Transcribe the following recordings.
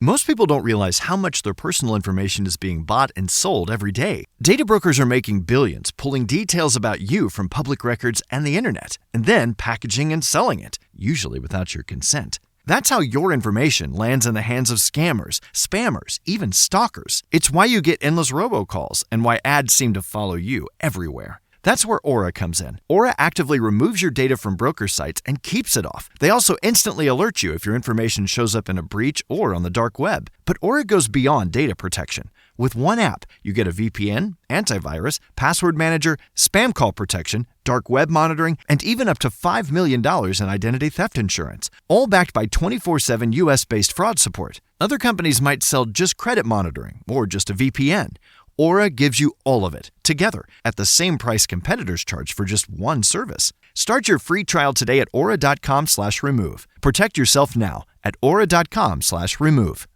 Most people don't realize how much their personal information is being bought and sold every day. Data brokers are making billions, pulling details about you from public records and the internet, and then packaging and selling it, usually without your consent. That's how your information lands in the hands of scammers, spammers, even stalkers. It's why you get endless robocalls and why ads seem to follow you everywhere. That's where Aura comes in. Aura actively removes your data from broker sites and keeps it off. They also instantly alert you if your information shows up in a breach or on the dark web. But Aura goes beyond data protection. With one app, you get a VPN, antivirus, password manager, spam call protection, dark web monitoring, and even up to $5 million in identity theft insurance. All backed by 24/7 US-based fraud support. Other companies might sell just credit monitoring or just a VPN. Aura gives you all of it, together, at the same price competitors charge for just one service. Start your free trial today at aura.com/remove. Protect yourself now at aura.com/remove.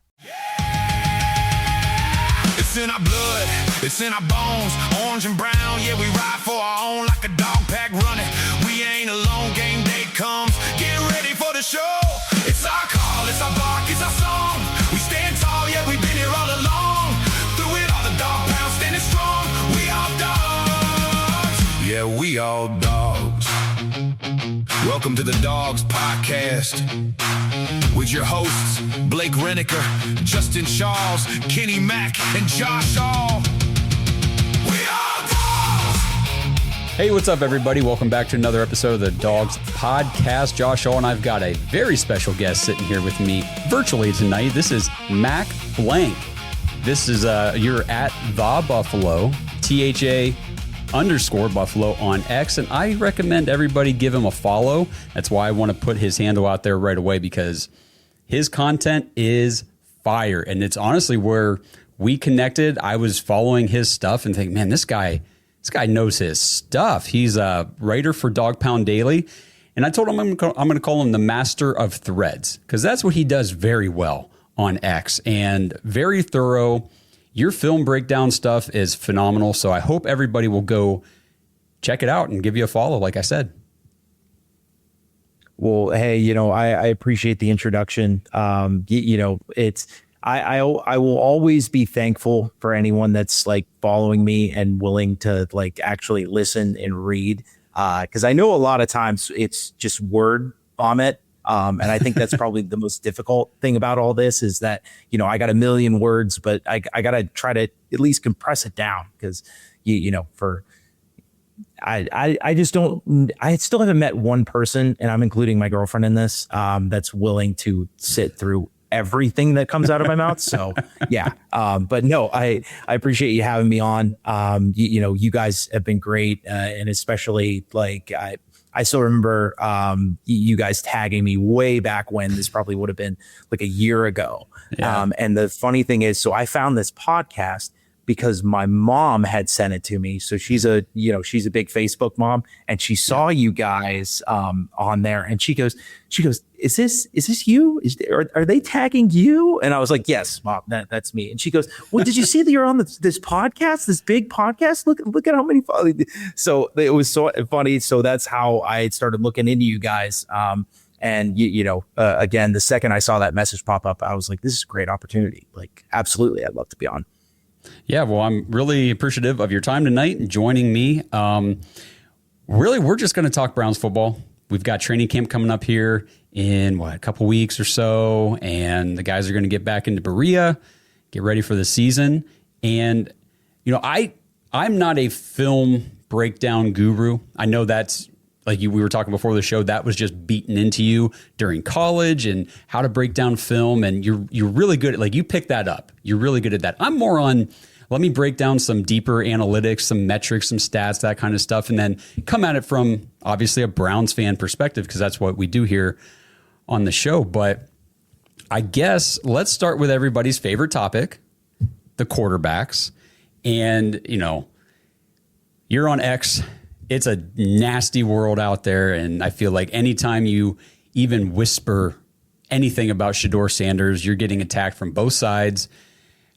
It's in our blood, it's in our bones, orange and brown, yeah, we ride for our own like a dog pack running. We ain't alone, game day comes, get ready for the show. It's our call, it's our bark, it's our song. We stand tall, yeah, we've been here all along. Through it all, the Dawg Pound standing strong. We all dogs, yeah, we all dogs. Welcome to the Dogs Podcast with your hosts, Blake Reniker, Justin Shawls, Kenny Mack, and Josh Hall. We all dogs! Hey, what's up, everybody? Welcome back to another episode of the Dogs Podcast. Josh Hall and I've got a very special guest sitting here with me virtually tonight. This is Mac Blank. This is, you're at The Buffalo, THA_Buffalo on X, and I recommend everybody give him a follow. That's why I want to put his handle out there right away, because his content is fire, and it's honestly where we connected. I was following his stuff and thinking, man, this guy knows his stuff. He's a writer for Dawg Pound Daily, and I told him I'm going to call him the master of threads, because that's what he does very well on X, and very thorough. Your film breakdown stuff is phenomenal, so I hope everybody will go check it out and give you a follow, like I said. Well, hey, I appreciate the introduction. It's I will always be thankful for anyone that's like following me and willing to like actually listen and read, because I know a lot of times it's just word vomit. And I think that's probably the most difficult thing about all this is that, I got a million words, but I got to try to at least compress it down because, I just don't, I still haven't met one person, and I'm including my girlfriend in this, that's willing to sit through everything that comes out of my mouth. So yeah. But no, I appreciate you having me on. You guys have been great. And especially like, I still remember you guys tagging me way back when. This probably would have been like a year ago. Yeah. And the funny thing is, so I found this podcast because my mom had sent it to me. So she's a big Facebook mom, and she saw you guys on there, and she goes, is this you? Are they tagging you? And I was like, yes, Mom, that's me. And she goes, well, did you see that you're on this podcast, this big podcast? Look at how many followers. So it was so funny. So that's how I started looking into you guys. And again, the second I saw that message pop up, I was like, this is a great opportunity. Like, absolutely, I'd love to be on. Yeah, well, I'm really appreciative of your time tonight and joining me. Really, we're just going to talk Browns football. We've got training camp coming up here in a couple weeks or so, and the guys are going to get back into Berea, get ready for the season. And I'm not a film breakdown guru. I know that's like we were talking before the show, that was just beaten into you during college and how to break down film. And you're really good at, like, you picked that up. You're really good at that. I'm more on, let me break down some deeper analytics, some metrics, some stats, that kind of stuff, and then come at it from obviously a Browns fan perspective, because that's what we do here on the show. But I guess let's start with everybody's favorite topic, the quarterbacks. And, you're on X. It's a nasty world out there, and I feel like anytime you even whisper anything about Shedeur Sanders, you're getting attacked from both sides,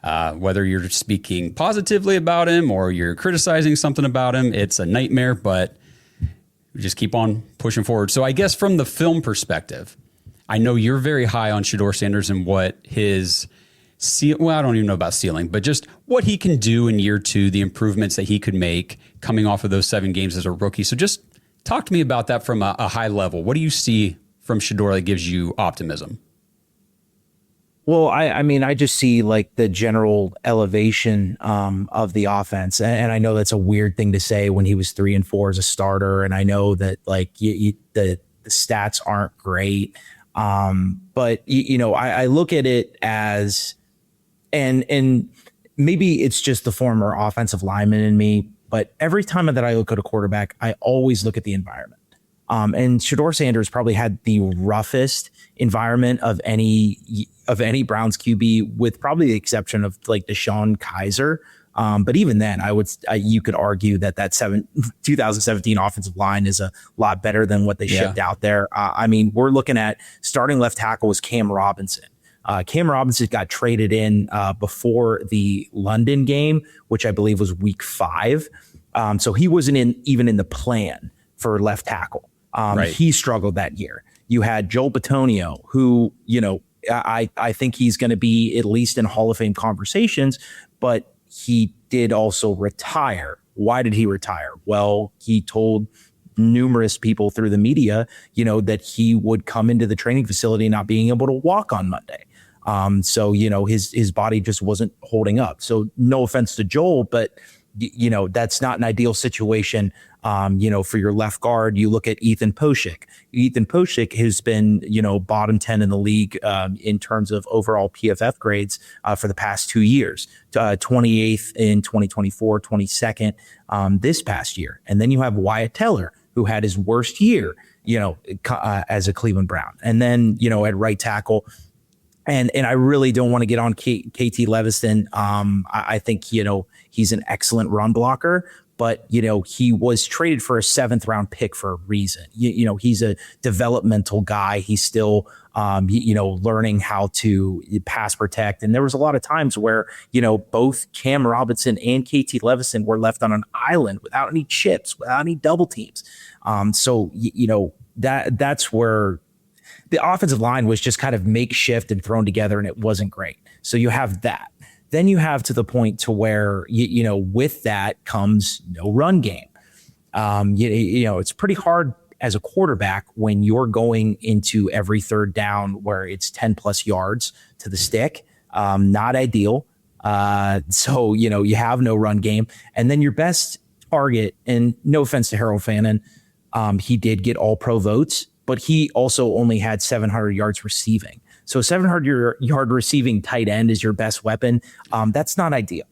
whether you're speaking positively about him or you're criticizing something about him. It's a nightmare, but we just keep on pushing forward. So I guess from the film perspective, I know you're very high on Shedeur Sanders and what his well, I don't even know about ceiling, but just what he can do in year 2, the improvements that he could make coming off of those 7 games as a rookie. So just talk to me about that from a high level. What do you see from Shedeur that gives you optimism? Well, I mean, I just see like the general elevation of the offense. And I know that's a weird thing to say when he was 3-4 as a starter. And I know that like the stats aren't great. But I look at it as, and maybe it's just the former offensive lineman in me, but every time that I look at a quarterback, I always look at the environment. And Shedeur Sanders probably had the roughest environment of any Browns QB, with probably the exception of like DeShone Kizer. But even then, you could argue that 2017 offensive line is a lot better than what they shipped out there. I mean, we're looking at starting left tackle was Cam Robinson. Cam Robinson got traded in before the London game, which I believe was week 5. So he wasn't even in the plan for left tackle. Right. He struggled that year. You had Joel Bitonio, who, I think he's going to be at least in Hall of Fame conversations, but he did also retire. Why did he retire? Well, he told numerous people through the media, that he would come into the training facility not being able to walk on Monday. So, his body just wasn't holding up. So no offense to Joel, but that's not an ideal situation. For your left guard, you look at Ethan Poshik. Ethan Poshik has been, bottom 10 in the league in terms of overall PFF grades for the past 2 years, 28th in 2024, 22nd this past year. And then you have Wyatt Teller, who had his worst year, as a Cleveland Brown. And then, at right tackle, and I really don't want to get on KT Leviston. I think, he's an excellent run blocker, but, he was traded for a 7th round pick for a reason. He's a developmental guy. He's still, learning how to pass protect. And there was a lot of times where, both Cam Robinson and KT Leviston were left on an island without any chips, without any double teams. So, that's where the offensive line was just kind of makeshift and thrown together, and it wasn't great. So you have that. Then you have to the point to where, with that comes no run game. It's pretty hard as a quarterback when you're going into every 3rd down where it's 10 plus yards to the stick. Not ideal. So, you have no run game. And then your best target, and no offense to Harold Fannin, he did get all pro votes, but he also only had 700 yards receiving. So 700 yard receiving tight end is your best weapon. That's not ideal,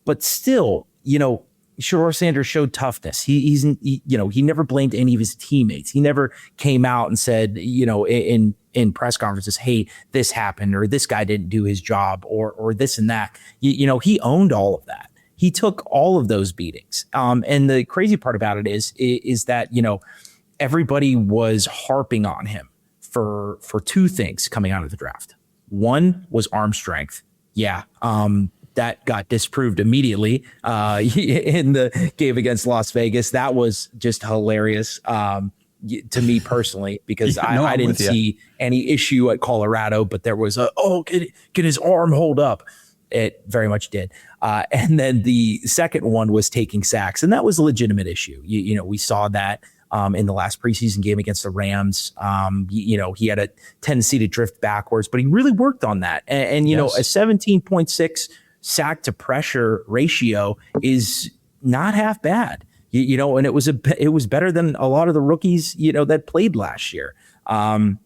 but still, Shedeur Sanders showed toughness. He never blamed any of his teammates. He never came out and said, in press conferences, hey, this happened, or this guy didn't do his job, or this and that. He owned all of that. He took all of those beatings. And the crazy part about it is that, everybody was harping on him for 2 things coming out of the draft. One was arm strength. Yeah. That got disproved immediately in the game against Las Vegas. That was just hilarious to me personally, because I didn't see any issue at Colorado, but there was can his arm hold up? It very much did. And then the second one was taking sacks, and that was a legitimate issue. We saw that in the last preseason game against the Rams. He had a tendency to drift backwards, but he really worked on that. And a 17.6 sack to pressure ratio is not half bad. And it was better than a lot of the rookies, that played last year. And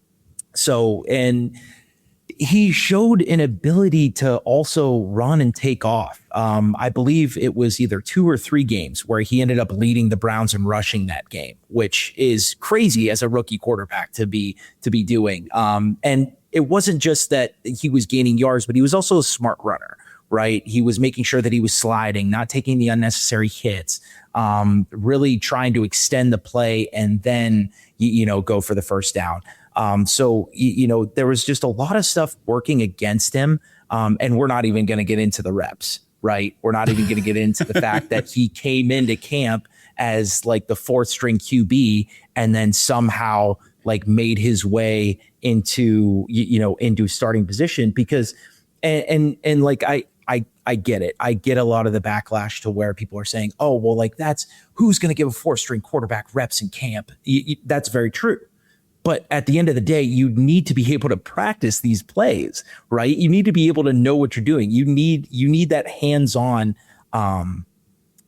he showed an ability to also run and take off. I believe it was either 2 or 3 games where he ended up leading the Browns in rushing that game, which is crazy as a rookie quarterback to be doing. And it wasn't just that he was gaining yards, but he was also a smart runner, right? He was making sure that he was sliding, not taking the unnecessary hits, really trying to extend the play and then, go for the first down. So there was just a lot of stuff working against him. And we're not even going to get into the reps, right? We're not even going to get into the fact that he came into camp as like the 4th string QB and then somehow like made his way into starting position, because, and like I get it. I get a lot of the backlash to where people are saying, oh, well, like that's who's going to give a 4th-string quarterback reps in camp. That's very true. But at the end of the day, you need to be able to practice these plays, right? You need to be able to know what you're doing. You need that hands-on,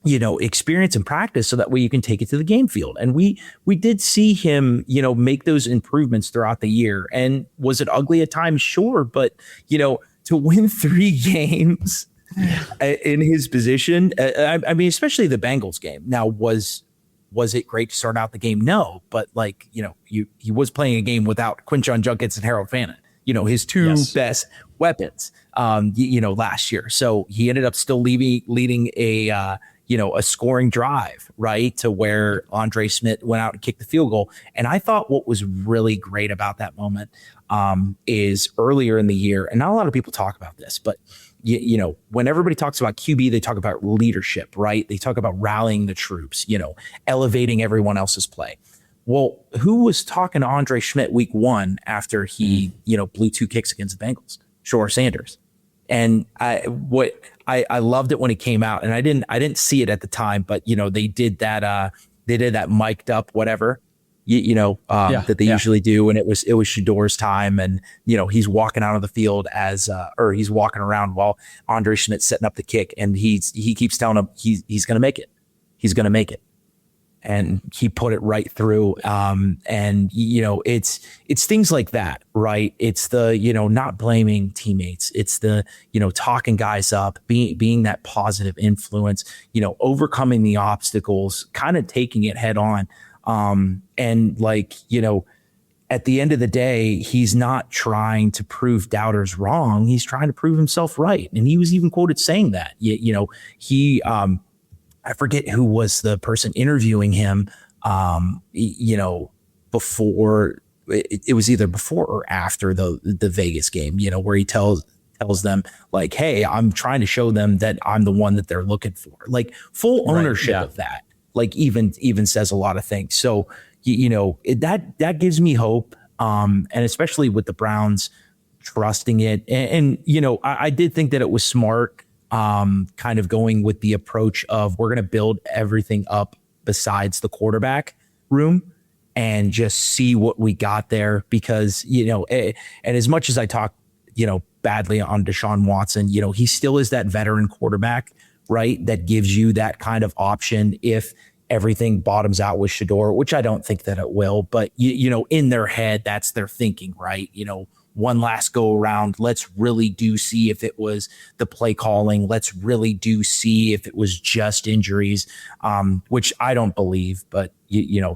experience and practice so that way you can take it to the game field. And we did see him, make those improvements throughout the year. And was it ugly at times? Sure. But, to win 3 games in his position, I mean, especially the Bengals game. Now, was it great to start out the game? No, but he was playing a game without Quinshon Judkins and Harold Fannin, his 2 best weapons, last year. So he ended up still leading a scoring drive, right, to where Andre Smith went out and kicked the field goal. And I thought what was really great about that moment is earlier in the year, and not a lot of people talk about this, but when everybody talks about QB, they talk about leadership, right? They talk about rallying the troops, elevating everyone else's play. Well, who was talking to Andre Schmidt week 1 after he, blew 2 kicks against the Bengals? Shedeur Sanders. And I loved it when it came out, and I didn't see it at the time, but they did that mic'd up whatever, that they usually do, and it was Shedeur's time, and he's walking out of the field or he's walking around while Andre Schmidt's setting up the kick, and he keeps telling him he's going to make it, and he put it right through. And it's things like that, right? It's the not blaming teammates. It's the talking guys up, being that positive influence, overcoming the obstacles, kind of taking it head on. And at the end of the day, he's not trying to prove doubters wrong. He's trying to prove himself right. And he was even quoted saying that, I forget who was the person interviewing him, before it was either before or after the Vegas game, where he tells them like, hey, I'm trying to show them that I'm the one that they're looking for, like full ownership of that. Like even says a lot of things. So, that gives me hope. And especially with the Browns trusting it. And I did think that it was smart, kind of going with the approach of we're going to build everything up besides the quarterback room and just see what we got there. Because, and as much as I talk, badly on Deshaun Watson, he still is that veteran quarterback, right? That gives you that kind of option if everything bottoms out with Shedeur, which I don't think that it will, but in their head, that's their thinking, right? One last go around. Let's really see if it was the play calling. Let's really see if it was just injuries, which I don't believe, but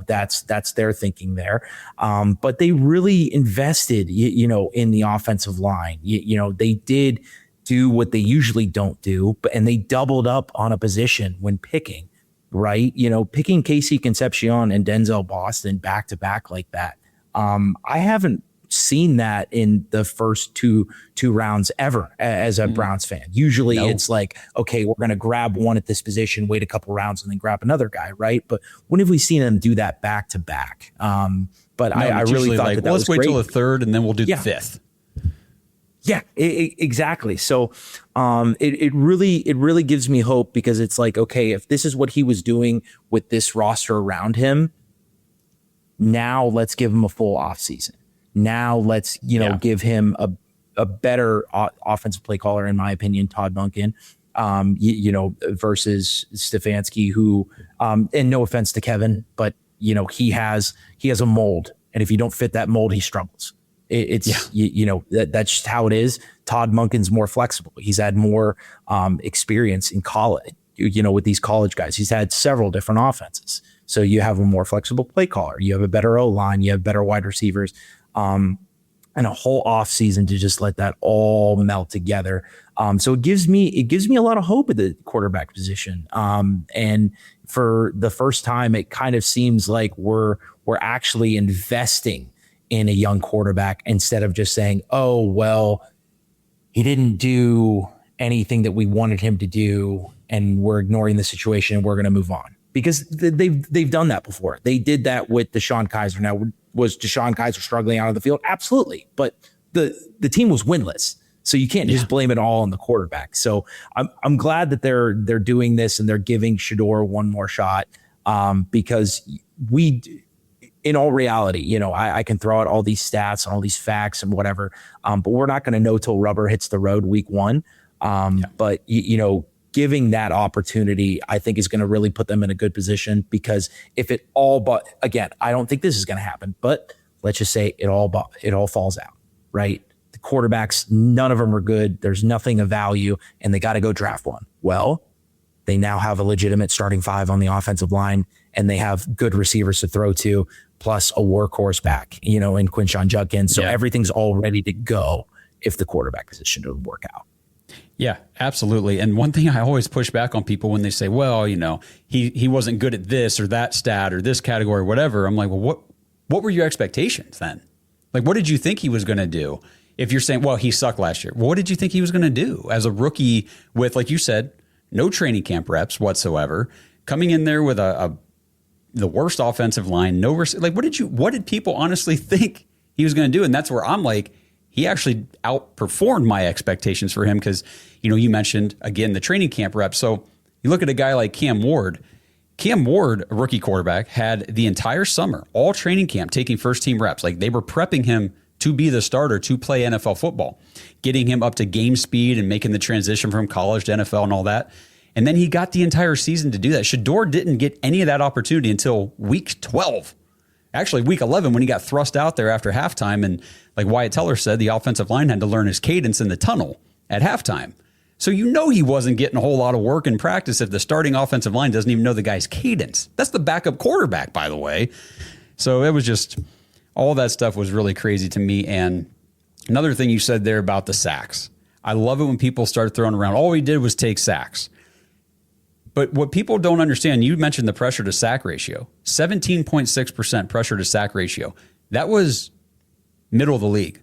that's their thinking there. But they really invested, in the offensive line. They did do what they usually don't do, and they doubled up on a position when picking, right? Picking Casey Concepcion and Denzel Boston back to back like that. I haven't seen that in the first two rounds ever as a Browns fan. Usually it's like, okay, we're going to grab one at this position, wait a couple rounds, and then grab another guy, right? But when have we seen them do that back to back? But I really thought that let's was wait great. till the 3rd and then we'll do the 5th. Yeah, exactly. So it really gives me hope, because it's like, okay, if this is what he was doing with this roster around him, now let's give him a full offseason. Now let's, give him a better offensive play caller, in my opinion, Todd Monken, versus Stefanski, who, and no offense to Kevin, but, he has a mold. And if you don't fit that mold, he struggles. That's just how it is. Todd Monken's more flexible. He's had more experience in college, with these college guys. He's had several different offenses. So you have a more flexible play caller. You have a better O-line. You have better wide receivers. And a whole off season to just let that all melt together. So it gives me a lot of hope at the quarterback position. And for the first time, it kind of seems like we're actually investing in a young quarterback instead of just saying, oh, well, he didn't do anything that we wanted him to do, and we're ignoring the situation and we're going to move on. Because they've done that before. They did that with Deshaun Kaiser. Now, was Deshaun Kaiser struggling out of the field? Absolutely. But the team was winless. So you can't just blame it all on the quarterback. So I'm glad that they're doing this and they're giving Shedeur one more shot, because in all reality, I can throw out all these stats and all these facts and whatever, but we're not going to know till rubber hits the road week one. But giving that opportunity, I think, is going to really put them in a good position, because if it all, but again, I don't think this is going to happen, but let's just say it all falls out, right? The quarterbacks, none of them are good. There's nothing of value, and they got to go draft one. Well, they now have a legitimate starting five on the offensive line, and they have good receivers to throw to, plus a workhorse back, in Quinshon Judkins. So everything's all ready to go if the quarterback position doesn't work out. Yeah, absolutely. And one thing I always push back on people when they say, well, he wasn't good at this or that stat or this category or whatever. I'm like, well, what were your expectations then? Like, what did you think he was going to do? If you're saying, well, he sucked last year, what did you think he was going to do as a rookie with, like you said, no training camp reps whatsoever, coming in there with the worst offensive line, what did people honestly think he was going to do? And that's where I'm like, he actually outperformed my expectations for him, because, you mentioned, again, the training camp reps. So you look at a guy like Cam Ward. Cam Ward, a rookie quarterback, had the entire summer, all training camp, taking first-team reps. Like, they were prepping him to be the starter, to play NFL football, getting him up to game speed and making the transition from college to NFL and all that. And then he got the entire season to do that. Shedeur didn't get any of that opportunity until week 12. Actually, week 11, when he got thrust out there after halftime. And like Wyatt Teller said, the offensive line had to learn his cadence in the tunnel at halftime. So he wasn't getting a whole lot of work in practice if the starting offensive line doesn't even know the guy's cadence. That's the backup quarterback, by the way. So it was just, all that stuff was really crazy to me. And another thing you said there about the sacks. I love it when people start throwing around, all he did was take sacks. But what people don't understand, you mentioned the pressure to sack ratio, 17.6% pressure to sack ratio. That was middle of the league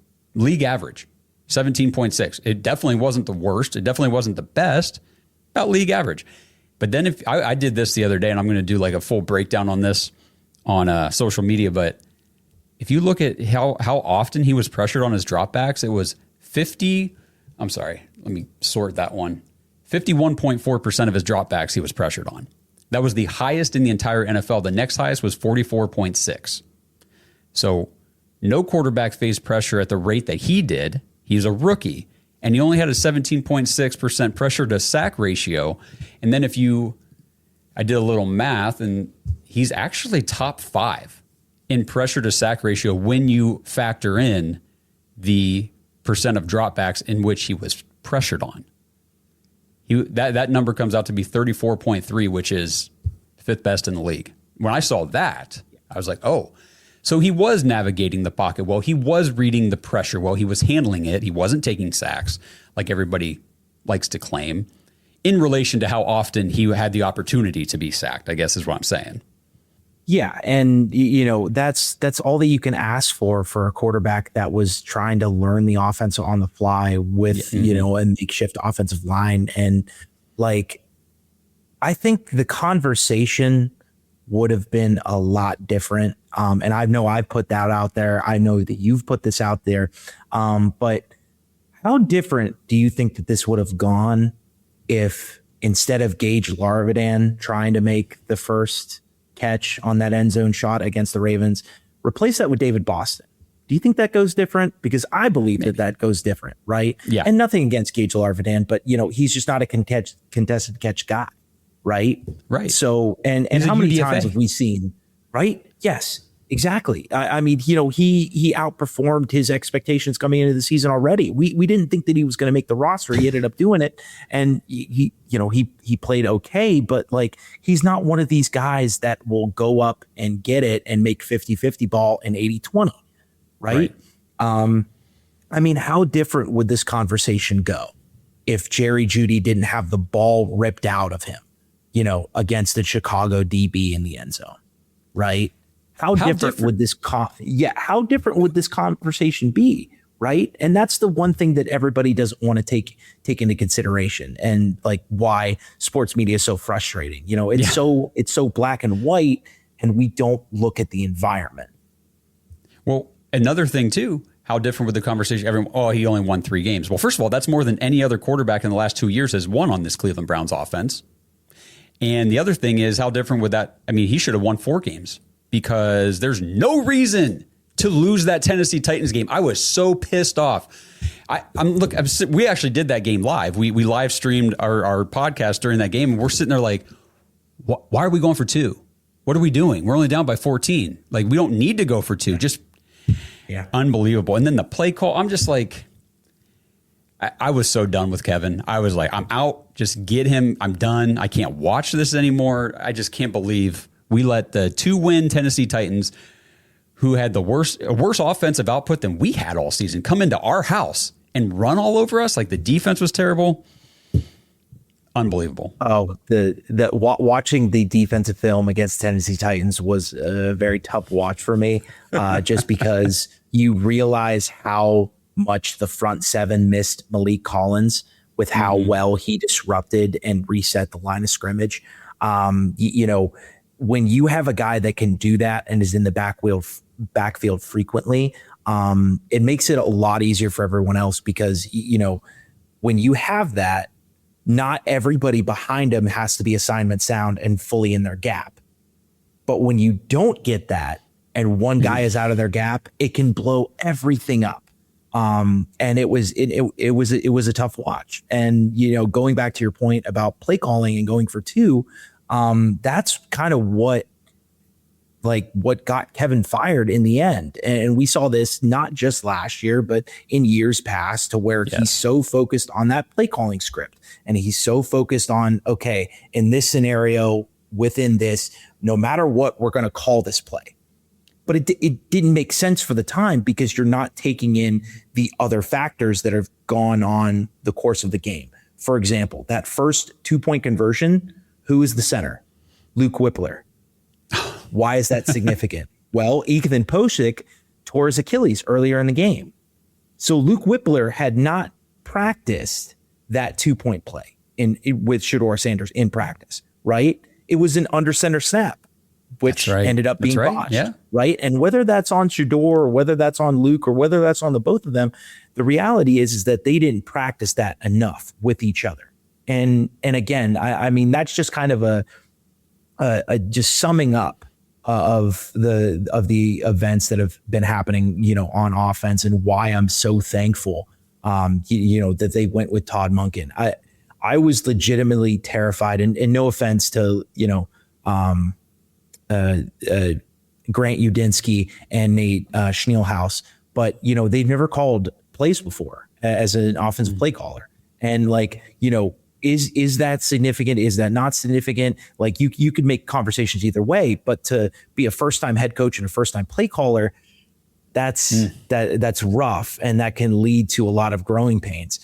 average, 17.6. It definitely wasn't the worst. It definitely wasn't the best, about league average. But then if I did this the other day, and I'm going to do like a full breakdown on this on social media, but if you look at how often he was pressured on his dropbacks, it was 51.4% of his dropbacks he was pressured on. That was the highest in the entire NFL. The next highest was 44.6. So no quarterback faced pressure at the rate that he did. He's a rookie, and he only had a 17.6% pressure to sack ratio. And then I did a little math, and he's actually top 5 in pressure to sack ratio when you factor in the percent of dropbacks in which he was pressured on. That number comes out to be 34.3, which is 5th best in the league. When I saw that, I was like, oh, so he was navigating the pocket well. He was reading the pressure well. He was handling it. He wasn't taking sacks like everybody likes to claim, in relation to how often he had the opportunity to be sacked, I guess is what I'm saying. Yeah, and that's all that you can ask for a quarterback that was trying to learn the offense on the fly with a makeshift offensive line. And like, I think the conversation would have been a lot different. And I know I've put that out there. I know that you've put this out there. But how different do you think that this would have gone if, instead of Gage Larvidan trying to make the first catch on that end zone shot against the Ravens, replace that with David Boston? Do you think that goes different? Because I believe that goes different, right? Yeah. And nothing against Gage Larvidan, but he's just not a contested catch guy, right? Right. So and how many times have we seen, right? Yes, exactly. I mean, he outperformed his expectations coming into the season already. We didn't think that he was going to make the roster. He ended up doing it, and he played okay, but like, he's not one of these guys that will go up and get it and make 50-50 ball and 80-20, right? I mean, how different would this conversation go if Jerry Jeudy didn't have the ball ripped out of him, against the Chicago DB in the end zone, right? How different would this how different would this conversation be, right? And that's the one thing that everybody doesn't want to take into consideration, and like why sports media is so frustrating. It's so black and white, and we don't look at the environment. Well, another thing too, how different would the conversation? Everyone, oh, he only won 3 games. Well, first of all, that's more than any other quarterback in the last 2 years has won on this Cleveland Browns offense. And the other thing is, how different would that? I mean, he should have won 4 games because there's no reason to lose that Tennessee Titans game. I was so pissed off. We actually did that game live. We live streamed our podcast during that game, and we're sitting there like, why are we going for 2? What are we doing? We're only down by 14. Like, we don't need to go for 2. Just unbelievable. And then the play call, I'm just like, I was so done with Kevin. I was like, I'm out. Just get him. I'm done. I can't watch this anymore. I just can't believe we let the 2-win Tennessee Titans, who had the worst offensive output than we had all season, come into our house and run all over us. Like, the defense was terrible. Unbelievable. Oh, watching the defensive film against Tennessee Titans was a very tough watch for me, just because you realize how much the front 7 missed Malik Collins with how well he disrupted and reset the line of scrimmage. You know, when you have a guy that can do that and is in the backfield frequently, it makes it a lot easier for everyone else, because, you know, when you have that, not everybody behind him has to be assignment sound and fully in their gap. But when you don't get that and one guy is out of their gap, it can blow everything up. And it was a tough watch. And, you know, going back to your point about play calling and going for 2, that's kind of what got Kevin fired in the end. And we saw this not just last year, but in years past, to where he's so focused on that play calling script. And he's so focused on, okay, in this scenario, within this, no matter what, we're going to call this play. But it didn't make sense for the time, because you're not taking in the other factors that have gone on the course of the game. For example, that first 2-point conversion, who is the center? Luke Whippler. Why is that significant? Well, Ethan Posick tore his Achilles earlier in the game. So Luke Whippler had not practiced that 2-point play with Shedeur Sanders in practice, right? It was an under center snap, which ended up being botched, right? And whether that's on Shedeur or whether that's on Luke or whether that's on the both of them, the reality is that they didn't practice that enough with each other. And again, I mean, that's just kind of a just summing up of the events that have been happening, you know, on offense, and why I'm so thankful, you know, that they went with Todd Monken. I was legitimately terrified, and no offense to, you know, Grant Udinsky and Nate Schneelhouse, but, you know, they've never called plays before as an offensive play caller. And, like, you know, is that significant? Is that not significant? Like, you could make conversations either way, but to be a first-time head coach and a first-time play caller, that's rough, and that can lead to a lot of growing pains.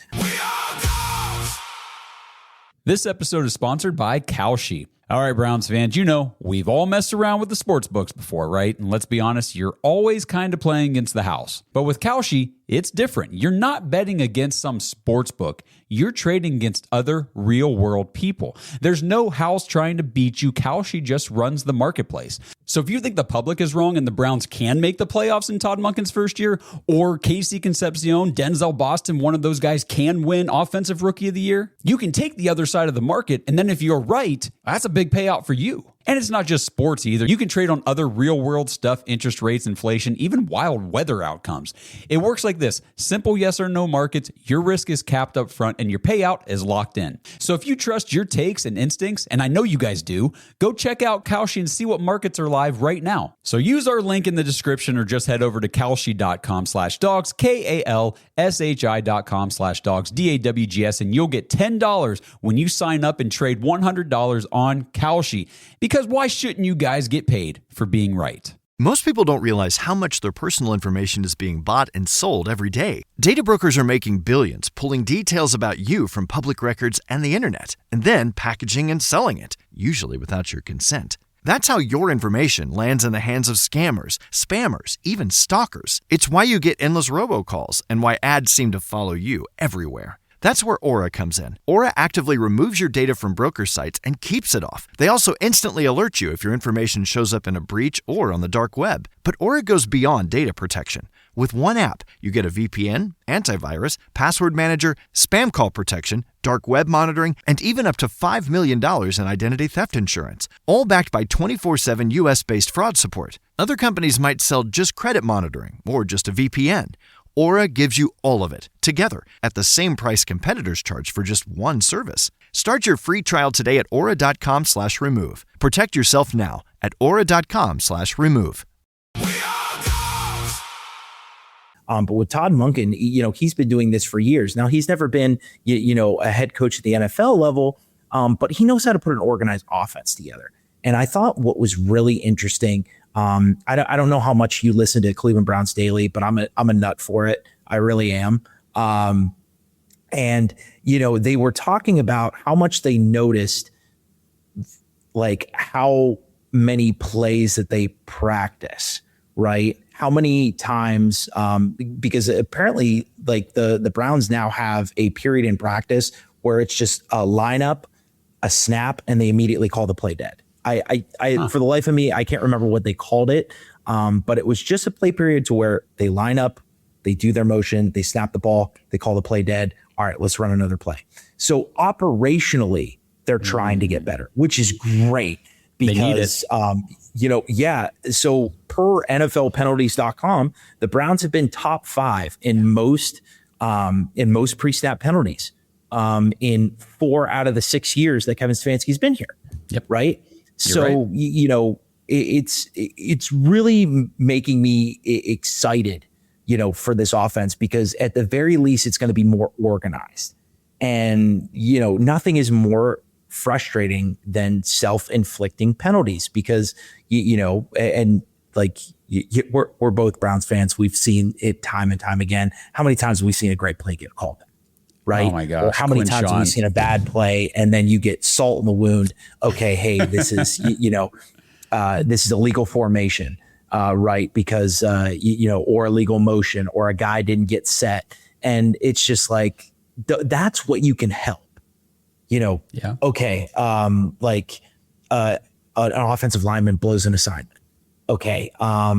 This episode is sponsored by Kalshi. All right, Browns fans, you know, we've all messed around with the sports books before, right? And let's be honest, you're always kind of playing against the house. But with Kalshi, it's different. You're not betting against some sports book. You're trading against other real-world people. There's no house trying to beat you. Kalshi just runs the marketplace. So if you think the public is wrong and the Browns can make the playoffs in Todd Monken's first year, or Casey Concepcion, Denzel Boston, one of those guys can win Offensive Rookie of the Year, you can take the other side of the market, and then if you're right, that's a big payout for you. And it's not just sports either. You can trade on other real-world stuff, interest rates, inflation, even wild weather outcomes. It works like this. Simple yes or no markets, your risk is capped up front, and your payout is locked in. So if you trust your takes and instincts, and I know you guys do, go check out Kalshi and see what markets are live right now. So use our link in the description, or just head over to kalshi.com/dogs, KALSHI.com/dogs, DAWGS, and you'll get $10 when you sign up and trade $100 on Kalshi. Because why shouldn't you guys get paid for being right? Most people don't realize how much their personal information is being bought and sold every day. Data brokers are making billions, pulling details about you from public records and the internet, and then packaging and selling it, usually without your consent. That's how your information lands in the hands of scammers, spammers, even stalkers. It's why you get endless robocalls and why ads seem to follow you everywhere. That's where Aura comes in. Aura actively removes your data from broker sites and keeps it off. They also instantly alert you if your information shows up in a breach or on the dark web. But Aura goes beyond data protection. With one app, you get a VPN, antivirus, password manager, spam call protection, dark web monitoring, and even up to $5 million in identity theft insurance. All backed by 24/7 US-based fraud support. Other companies might sell just credit monitoring or just a VPN. Aura gives you all of it, together, at the same price competitors charge for just one service. Start your free trial today at aura.com/remove. Protect yourself now at aura.com/remove. But with Todd Monken, he's been doing this for years. Now, he's never been, a head coach at the NFL level, but he knows how to put an organized offense together. And I thought what was really interesting, I don't know how much you listen to Cleveland Browns Daily, but I'm a nut for it. I really am. And they were talking about how much they noticed, like how many plays that they practice, right? How many times, because apparently like the Browns now have a period in practice where it's just a lineup, a snap, and they immediately call the play dead. For the life of me, I can't remember what they called it. But it was just a play period to where they line up, they do their motion, they snap the ball, they call the play dead. All right, let's run another play. So operationally, they're trying to get better, which is great because, So per NFLpenalties.com, the Browns have been top 5 in most pre-snap penalties in 4 out of the 6 years that Kevin Stefanski's been here. Yep. Right. You're right. It's really making me excited, for this offense, because at the very least, it's going to be more organized. And, nothing is more frustrating than self-inflicting penalties because, we're both Browns fans. We've seen it time and time again. How many times have we seen a great play get called? Right. Oh my gosh. Or how many times have we seen a bad play and then you get salt in the wound? Okay. Hey, this is, this is a legal formation, right? Because, or illegal motion, or a guy didn't get set. And it's just like, that's what you can help, Yeah. Okay. An offensive lineman blows an assignment. Okay. A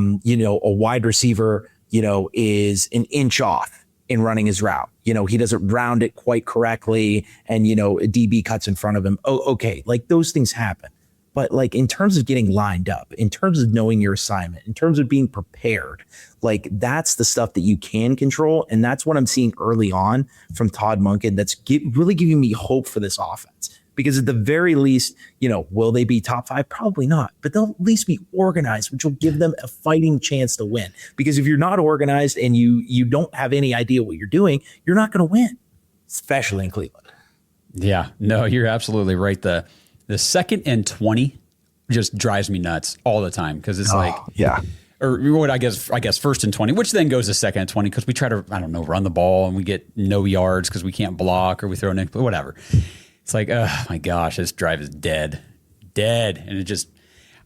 wide receiver, is an inch off in running his route. He doesn't round it quite correctly and, a DB cuts in front of him. Oh, okay. Like those things happen. But like in terms of getting lined up, in terms of knowing your assignment, in terms of being prepared, like that's the stuff that you can control. And that's what I'm seeing early on from Todd Monken. That's really giving me hope for this offense. Because at the very least, will they be top 5? Probably not. But they'll at least be organized, which will give them a fighting chance to win. Because if you're not organized and you don't have any idea what you're doing, you're not going to win, especially in Cleveland. Yeah, no, you're absolutely right. The 2nd and 20 just drives me nuts all the time because it's or what I guess 1st and 20, which then goes to 2nd and 20 because we try to, run the ball and we get no yards because we can't block or we throw an whatever. It's like, oh my gosh, this drive is dead. And it just,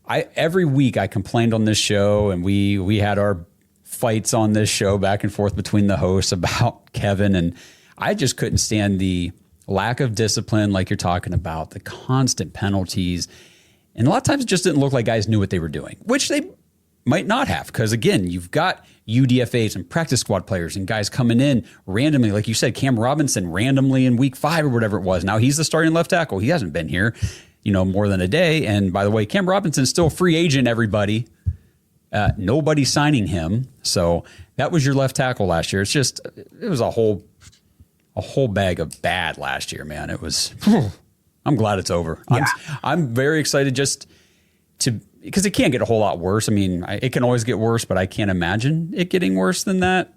every week I complained on this show and we had our fights on this show back and forth between the hosts about Kevin. And I just couldn't stand the lack of discipline, like you're talking about, the constant penalties. And a lot of times it just didn't look like guys knew what they were doing, which they might not have. Because again, you've got UDFAs and practice squad players and guys coming in randomly. Like you said, Cam Robinson randomly in week 5 or whatever it was. Now he's the starting left tackle. He hasn't been here, more than a day. And by the way, Cam Robinson's still a free agent, everybody. Nobody's signing him. So that was your left tackle last year. It was a whole bag of bad last year, man. It was, I'm glad it's over. Yeah. I'm very excited because it can't get a whole lot worse. It can always get worse, but I can't imagine it getting worse than that.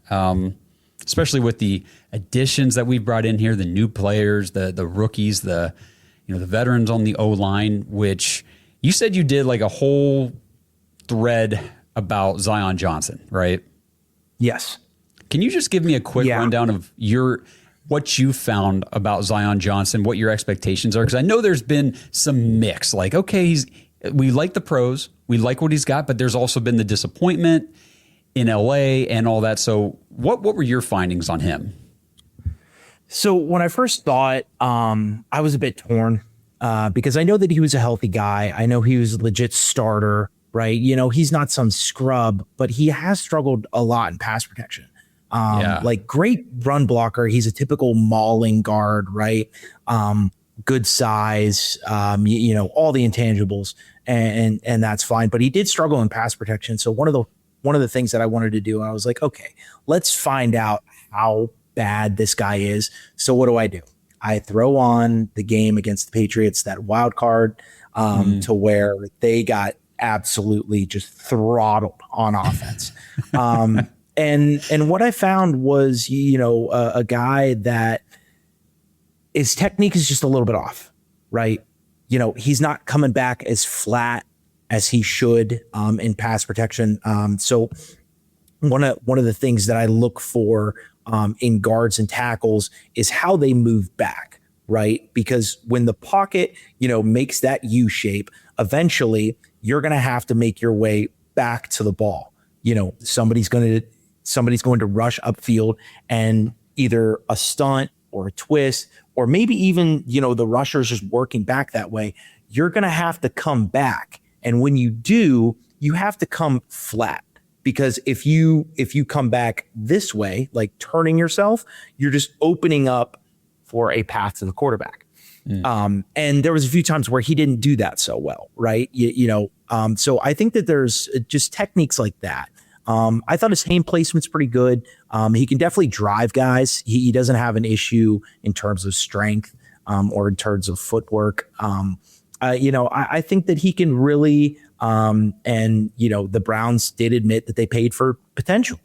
Especially with the additions that we've brought in here, the new players, the rookies, the veterans on the O-line, which you said you did like a whole thread about Zion Johnson, right? Yes. Can you just give me a quick rundown of what you found about Zion Johnson, what your expectations are? Because I know there's been some mix. Like, okay, we like the pros, we like what he's got, but there's also been the disappointment in LA and all that. So what were your findings on him? So when I first saw it, I was a bit torn because I know that he was a healthy guy. I know he was a legit starter. right? He's not some scrub, but he has struggled a lot in pass protection. Like great run blocker. He's a typical mauling guard, right? Good size, all the intangibles, and that's fine. But he did struggle in pass protection. So one of the things that I wanted to do, I was like, okay, let's find out how bad this guy is. So what do? I throw on the game against the Patriots, that wild card, to where they got absolutely just throttled on offense. And what I found was, a guy that his technique is just a little bit off, right? He's not coming back as flat as he should in pass protection. So one of the things that I look for in guards and tackles is how they move back, right? Because when the pocket, makes that U shape, eventually you're going to have to make your way back to the ball. Somebody's going to rush upfield, and either a stunt or a twist, or maybe even, the rusher's just working back that way. You're going to have to come back. And when you do, you have to come flat, because if you come back this way, like turning yourself, you're just opening up for a path to the quarterback. And there was a few times where he didn't do that so well, right? So I think that there's just techniques like that. I thought his hand placement's pretty good. He can definitely drive guys. He doesn't have an issue in terms of strength or in terms of footwork. I think that he can really, the Browns did admit that they paid for potential,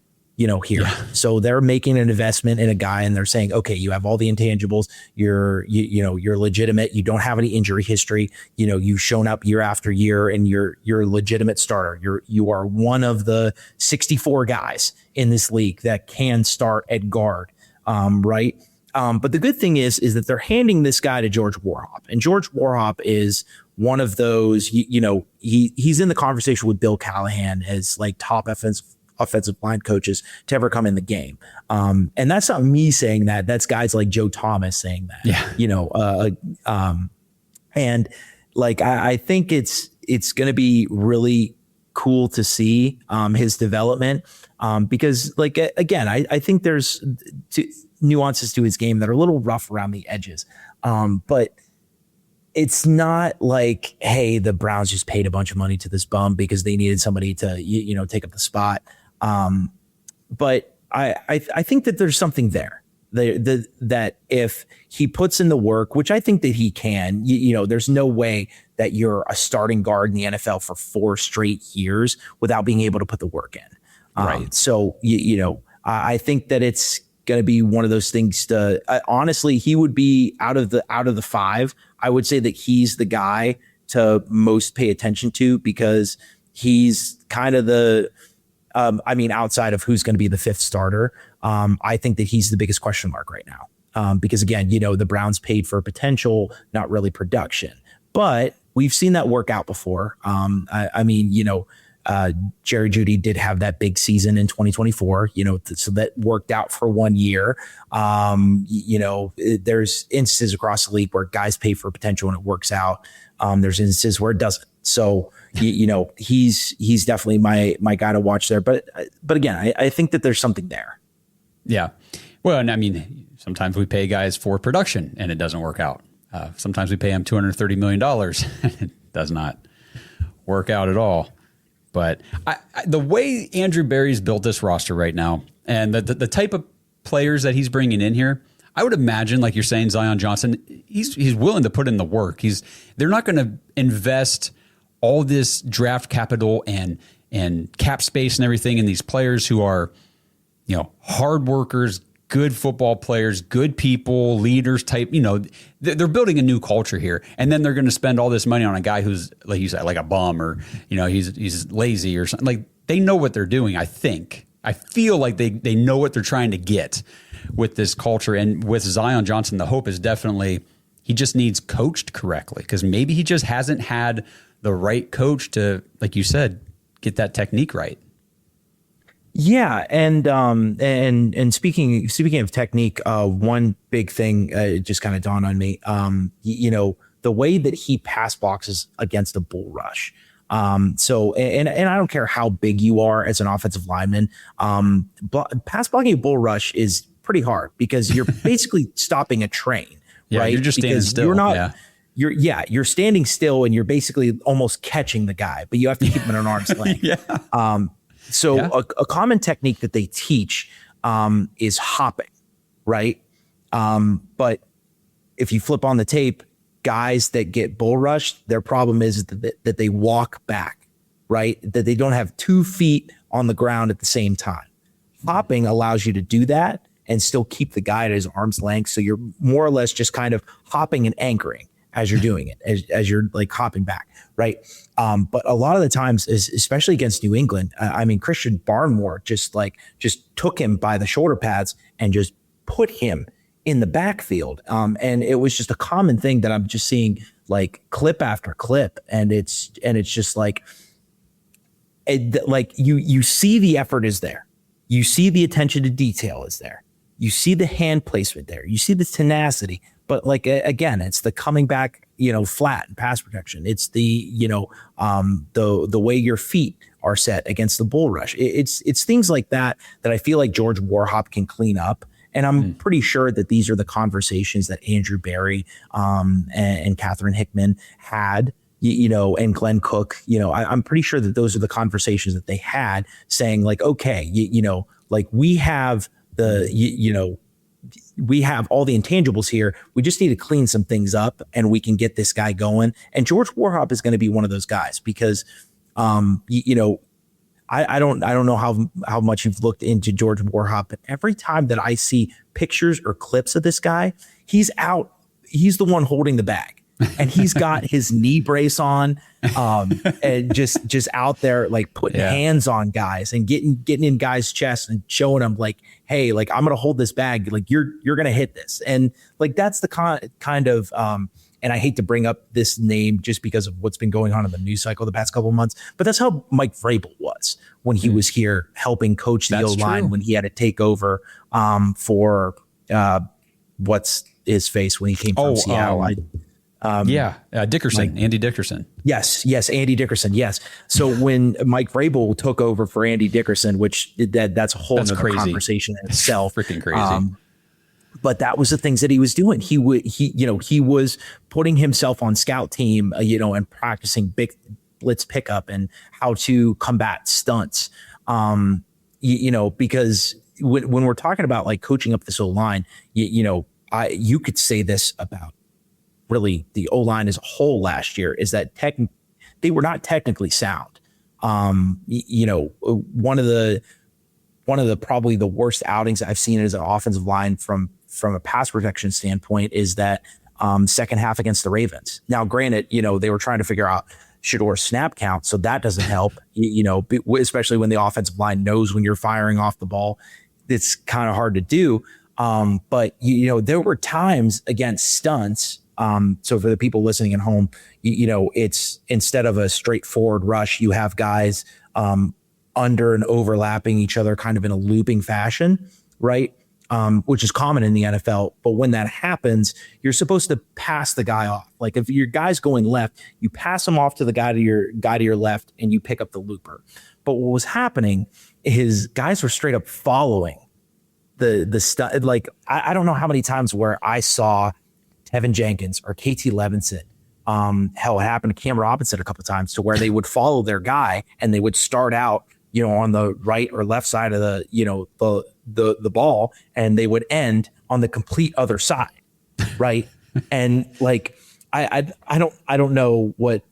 here. Yeah. So they're making an investment in a guy, and they're saying, okay, you have all the intangibles. You're legitimate. You don't have any injury history. You've shown up year after year, and you're a legitimate starter. You are one of the 64 guys in this league that can start at guard. Right. But the good thing is that they're handing this guy to George Warhop, and George Warhop is one of those, he's in the conversation with Bill Callahan as like top offensive line coaches to ever come in the game. And that's not me saying that. That's guys like Joe Thomas saying that. Yeah. And like I think it's going to be really cool to see his development because, like, again, I think there's nuances to his game that are a little rough around the edges. But it's not like, hey, the Browns just paid a bunch of money to this bum because they needed somebody to, take up the spot. But I think that there's something there that if he puts in the work, which I think that he can, there's no way that you're a starting guard in the NFL for 4 straight years without being able to put the work in. Right. So, I think that it's going to be one of those things to, honestly, he would be out of the 5. I would say that he's the guy to most pay attention to because he's kind of the, outside of who's going to be the 5th starter, I think that he's the biggest question mark right now. Because again, the Browns paid for potential, not really production, but we've seen that work out before. Jerry Jeudy did have that big season in 2024, so that worked out for 1 year. There's instances across the league where guys pay for potential and it works out. There's instances where it doesn't. So, he's definitely my guy to watch there. But again, I think that there's something there. Yeah. Well, and sometimes we pay guys for production and it doesn't work out. Sometimes we pay them $230 million and it does not work out at all. But the way Andrew Berry's built this roster right now and the type of players that he's bringing in here, I would imagine, like you're saying, Zion Johnson, he's willing to put in the work. They're not going to invest all this draft capital and cap space and everything in these players who are, hard workers, good football players, good people, leaders type, they're building a new culture here. And then they're going to spend all this money on a guy who's, like you said, like a bum or, he's lazy or something. Like, they know what they're doing, I think. I feel like they know what they're trying to get with this culture. And with Zion Johnson, the hope is definitely he just needs coached correctly because maybe he just hasn't had the right coach to, like you said, get that technique right. Yeah, and speaking of technique, one big thing just kind of dawned on me. The way that he pass boxes against a bull rush, So and I don't care how big you are as an offensive lineman. Pass blocking a bull rush is pretty hard because you're basically stopping a train, right? You're just standing still. You're not. You're standing still and you're basically almost catching the guy, but you have to keep him at an arm's length. A common technique that they teach is hopping, right? But if you flip on the tape, guys that get bull rushed, their problem is that they walk back, right? That they don't have 2 feet on the ground at the same time. Hopping allows you to do that and still keep the guy at his arm's length. So you're more or less just kind of hopping and anchoring as you're doing it, as you're like hopping back, right? But a lot of the times, especially against New England, Christian Barmore just took him by the shoulder pads and just put him in the backfield. And it was just a common thing that I'm just seeing like clip after clip. And it's just like you see the effort is there. You see the attention to detail is there. You see the hand placement there. You see the tenacity. But like, again, it's the coming back, flat and pass protection. It's the, the way your feet are set against the bull rush. It's things like that I feel like George Warhop can clean up. And I'm pretty sure that these are the conversations that Andrew Barry and Catherine Hickman had, and Glenn Cook. I'm pretty sure that those are the conversations that they had, saying like, okay, like we have we have all the intangibles here. We just need to clean some things up and we can get this guy going. And George Warhop is going to be one of those guys because, I don't know how much you've looked into George Warhop, but every time that I see pictures or clips of this guy, he's the one holding the bag. And he's got his knee brace on, and just out there like putting hands on guys and getting in guys' chests and showing them like, hey, like I'm gonna hold this bag, like you're gonna hit this, and like that's the kind of and I hate to bring up this name just because of what's been going on in the news cycle the past couple of months, but that's how Mike Vrabel was when he was here helping coach the O-line when he had to take over for what's his face when he came from Seattle. Dickerson, Andy Dickerson. Yes, Andy Dickerson. Yes. So when Mike Vrabel took over for Andy Dickerson, which that's a whole other conversation in itself. Freaking crazy. But that was the things that he was doing. He was putting himself on scout team, and practicing big blitz pickup and how to combat stunts. Because when we're talking about like coaching up this O-line, you could say this about really the O-line as a whole last year, is that they were not technically sound. One of the probably the worst outings I've seen as an offensive line from a pass protection standpoint is that second half against the Ravens. Now, granted, they were trying to figure out Shedeur snap count, so that doesn't help, especially when the offensive line knows when you're firing off the ball. It's kind of hard to do. But there were times against stunts. So for the people listening at home, it's instead of a straightforward rush, you have guys under and overlapping each other kind of in a looping fashion, right? Which is common in the NFL. But when that happens, you're supposed to pass the guy off. Like if your guy's going left, you pass him off to the guy to your left and you pick up the looper. But what was happening is guys were straight up following the stuff. Like I don't know how many times where I saw Tevin Jenkins or KT Levinson. Hell, it happened to Cam Robinson a couple of times to where they would follow their guy and they would start out, on the right or left side of the ball, and they would end on the complete other side, right? And like I don't know what,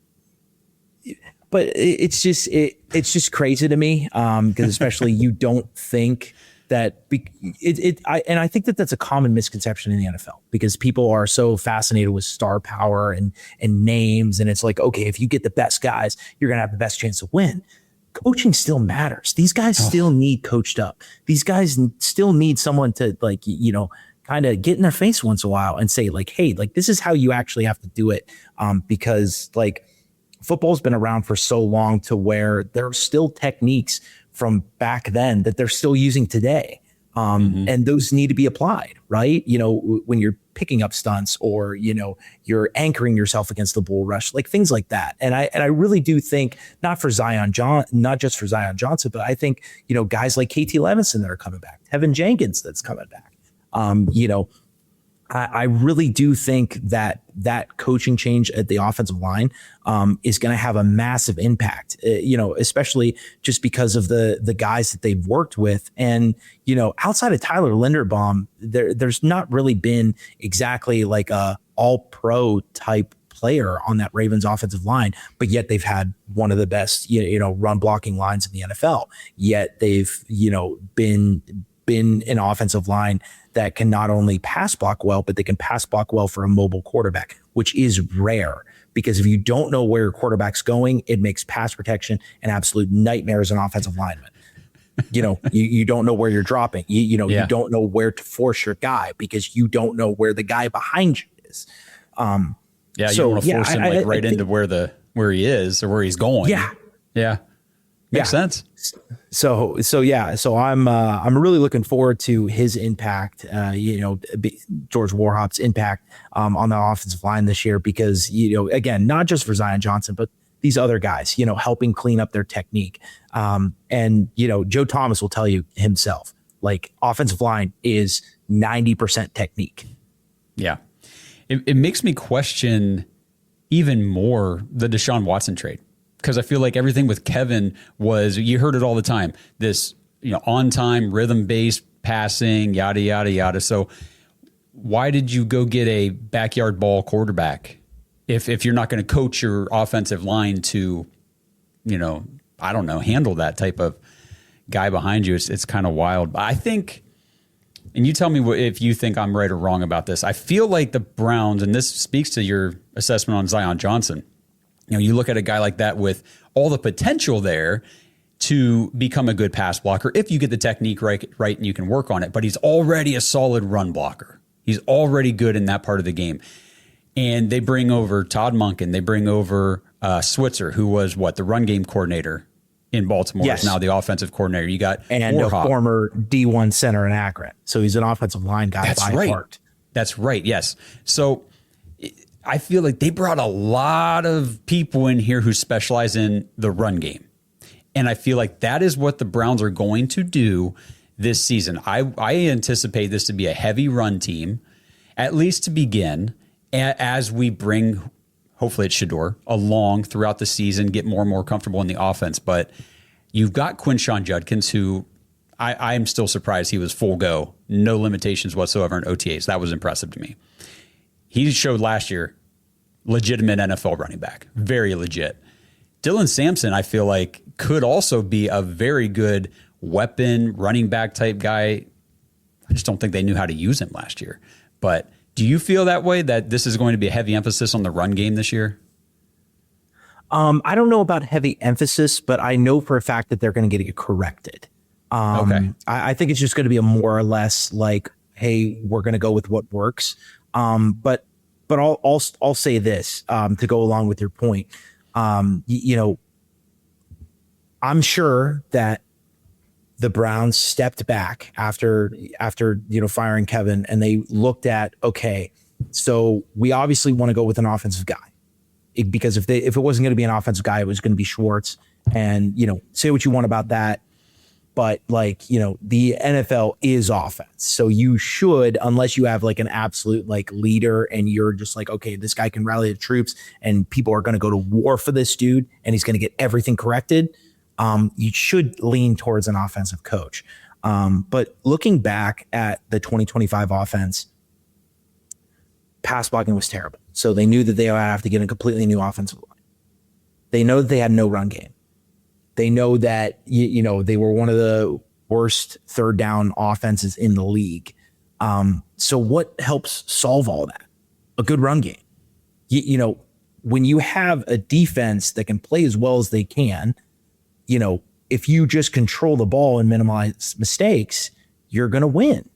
but it's just crazy to me because especially you don't think that I think that that's a common misconception in the NFL because people are so fascinated with star power and names. And it's like, okay, if you get the best guys, you're going to have the best chance to win. Coaching still matters. These guys still need coached up. These guys still need someone to kind of get in their face once in a while and say like, hey, like this is how you actually have to do it. Because like football's been around for so long to where there are still techniques from back then that they're still using today. And those need to be applied, right? When you're picking up stunts or, you're anchoring yourself against the bull rush, like things like that. And I really do think not just for Zion Johnson, but I think, guys like KT Levinson that are coming back, Tevin Jenkins that's coming back. I really do think that coaching change at the offensive line is going to have a massive impact, especially just because of the guys that they've worked with. And, outside of Tyler Linderbaum, there's not really been exactly like a all pro type player on that Ravens offensive line, but yet they've had one of the best, run blocking lines in the NFL. Yet they've, been an offensive line that can not only pass block well, but they can pass block well for a mobile quarterback, which is rare because if you don't know where your quarterback's going, it makes pass protection an absolute nightmare as an offensive lineman. You don't know where you're dropping. You don't know where to force your guy because you don't know where the guy behind you is. You don't want to force him into where he is or where he's going. Yeah. Makes sense. So I'm really looking forward to his impact, George Warhop's impact on the offensive line this year because, again, not just for Zion Johnson, but these other guys, helping clean up their technique. And Joe Thomas will tell you himself, like offensive line is 90% technique. Yeah. It makes me question even more the Deshaun Watson trade. Because I feel like everything with Kevin was, you heard it all the time, this, on time, rhythm based passing, yada, yada, yada. So why did you go get a backyard ball quarterback if you're not going to coach your offensive line to, handle that type of guy behind you? It's kind of wild. But I think, and you tell me if you think I'm right or wrong about this, I feel like the Browns, and this speaks to your assessment on Zion Johnson, you look at a guy like that with all the potential there to become a good pass blocker if you get the technique right and you can work on it. But he's already a solid run blocker. He's already good in that part of the game. And they bring over Todd Monken. They bring over Switzer, who was the run game coordinator in Baltimore. Yes. Is now the offensive coordinator. You got and Warhop, a former D1 center in Akron. So he's an offensive line guy by heart. That's right. Yes. So I feel like they brought a lot of people in here who specialize in the run game. And I feel like that is what the Browns are going to do this season. I anticipate this to be a heavy run team, at least to begin, as we bring, hopefully it's Shedeur, along throughout the season, get more and more comfortable in the offense. But you've got Quinshon Judkins, who I'm still surprised he was full go, no limitations whatsoever in OTAs. That was impressive to me. He showed last year legitimate NFL running back, very legit. Dylan Sampson, I feel like, could also be a very good weapon running back type guy. I just don't think they knew how to use him last year. But do you feel that way, that this is going to be a heavy emphasis on the run game this year? I don't know about heavy emphasis, but I know for a fact that they're going to get it corrected. Okay. I think it's just going to be a more or less like, hey, we're going to go with what works. But I'll say this to go along with your point. I'm sure that the Browns stepped back after firing Kevin, and they looked at, okay, so we obviously want to go with an offensive guy, because if it wasn't going to be an offensive guy, it was going to be Schwartz. And say what you want about that, but the NFL is offense, so you should, unless you have like an absolute leader and you're just like, okay, this guy can rally the troops and people are going to go to war for this dude and he's going to get everything corrected. You should lean towards an offensive coach. But looking back at the 2025 offense, pass blocking was terrible. So they knew that they would have to get a completely new offensive line. They know that they had no run game. They know that, they were one of the worst third down offenses in the league. So what helps solve all that? A good run game. When you have a defense that can play as well as they can, if you just control the ball and minimize mistakes, you're going to win.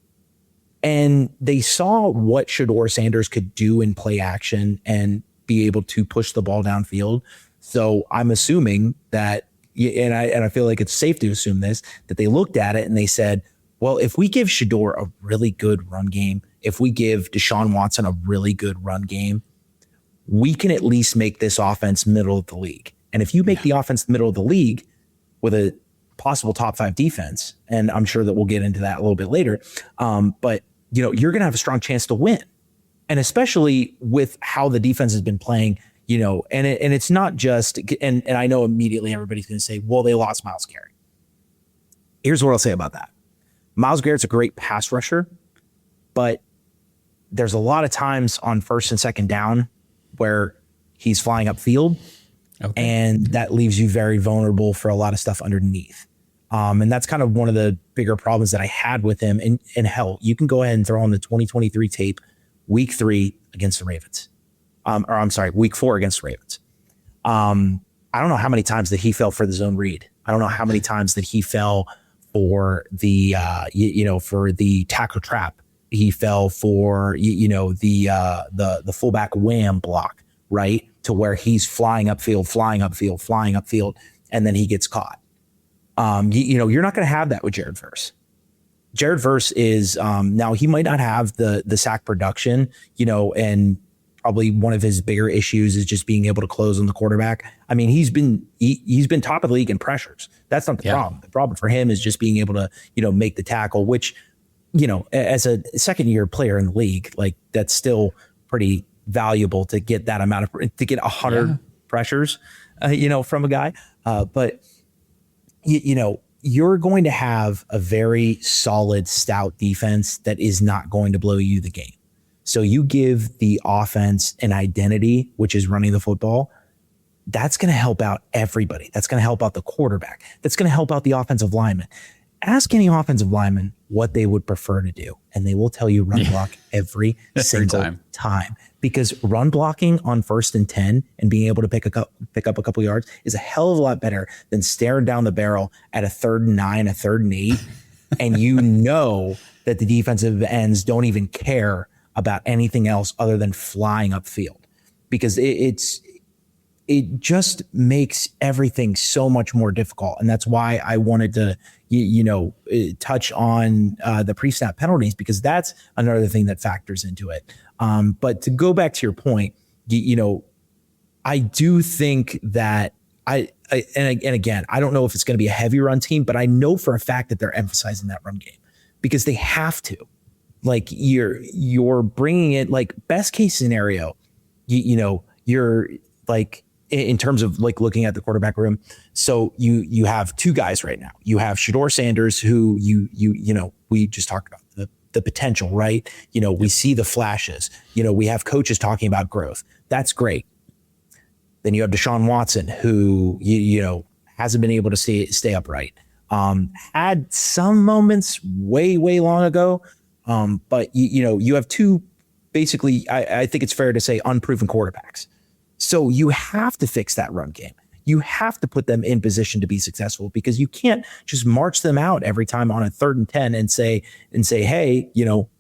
And they saw what Shedeur Sanders could do in play action and be able to push the ball downfield. So I'm assuming that, and I feel like it's safe to assume this, that they looked at it and they said, Well, if we give Shedeur a really good run game, if we give Deshaun Watson a really good run game, we can at least make this offense middle of the league. And if you make the offense middle of the league with a possible top 5 defense, and I'm sure that we'll get into that a little bit later, but you're going to have a strong chance to win. And especially with how the defense has been playing, and it's not just, and I know immediately everybody's going to say, well, they lost Myles Garrett. Here's what I'll say about that. Myles Garrett's a great pass rusher, but there's a lot of times on first and second down where he's flying upfield, and that leaves you very vulnerable for a lot of stuff underneath. And that's kind of one of the bigger problems that I had with him. And hell, you can go ahead and throw on the 2023 tape, week 3 against the Ravens. Week 4 against the Ravens. I don't know how many times that he fell for the zone read. I don't know how many times that he fell for the, for the tackle trap. He fell for, the fullback wham block, right? To where he's flying upfield, and then he gets caught. You're not going to have that with Jared Verse. Jared Verse is, now he might not have the sack production, and probably one of his bigger issues is just being able to close on the quarterback. I mean, he's been top of the league in pressures. That's not the problem. The problem for him is just being able to, make the tackle, which, as a second year player in the league, like that's still pretty valuable to get that amount of, to get 100 pressures, from a guy. But you're going to have a very solid, stout defense that is not going to blow you the game. So you give the offense an identity, which is running the football. That's going to help out everybody. That's going to help out the quarterback. That's going to help out the offensive lineman. Ask any offensive lineman what they would prefer to do, and they will tell you run block every single time. Because run blocking on 1st and 10 and being able to pick up a couple yards is a hell of a lot better than staring down the barrel at a 3rd and 9, a 3rd and 8, and that the defensive ends don't even care about anything else other than flying upfield, because it just makes everything so much more difficult. And that's why I wanted to, touch on the pre-snap penalties, because that's another thing that factors into it. But to go back to your point, I do think that and again, I don't know if it's going to be a heavy run team, but I know for a fact that they're emphasizing that run game because they have to. Like you're bringing it, like best case scenario, you're like, in terms of like looking at the quarterback room. So you have 2 guys right now. You have Shedeur Sanders, who we just talked about the potential, right? We see the flashes, we have coaches talking about growth. That's great. Then you have Deshaun Watson, who, hasn't been able to stay upright. Had some moments way long ago. But you have 2, basically, I think it's fair to say unproven quarterbacks. So you have to fix that run game. You have to put them in position to be successful, because you can't just march them out every time on a 3rd and 10 and say, hey,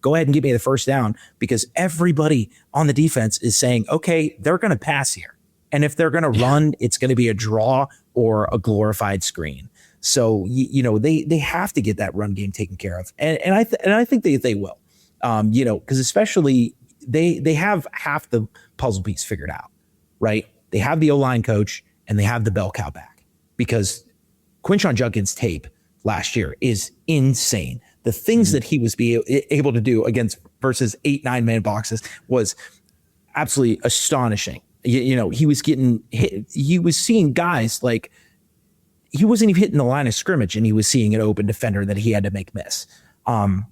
go ahead and give me the first down, because everybody on the defense is saying, okay, they're going to pass here. And if they're going to run, it's going to be a draw or a glorified screen. So, they have to get that run game taken care of. And I think they will, because especially they have half the puzzle piece figured out, right? They have the O-line coach and they have the bell cow back, because Quinshon Judkins' tape last year is insane. The things that he was able to do versus 8-9 man boxes was absolutely astonishing. He was getting hit. He was seeing guys like, he wasn't even hitting the line of scrimmage, and he was seeing an open defender that he had to make miss. And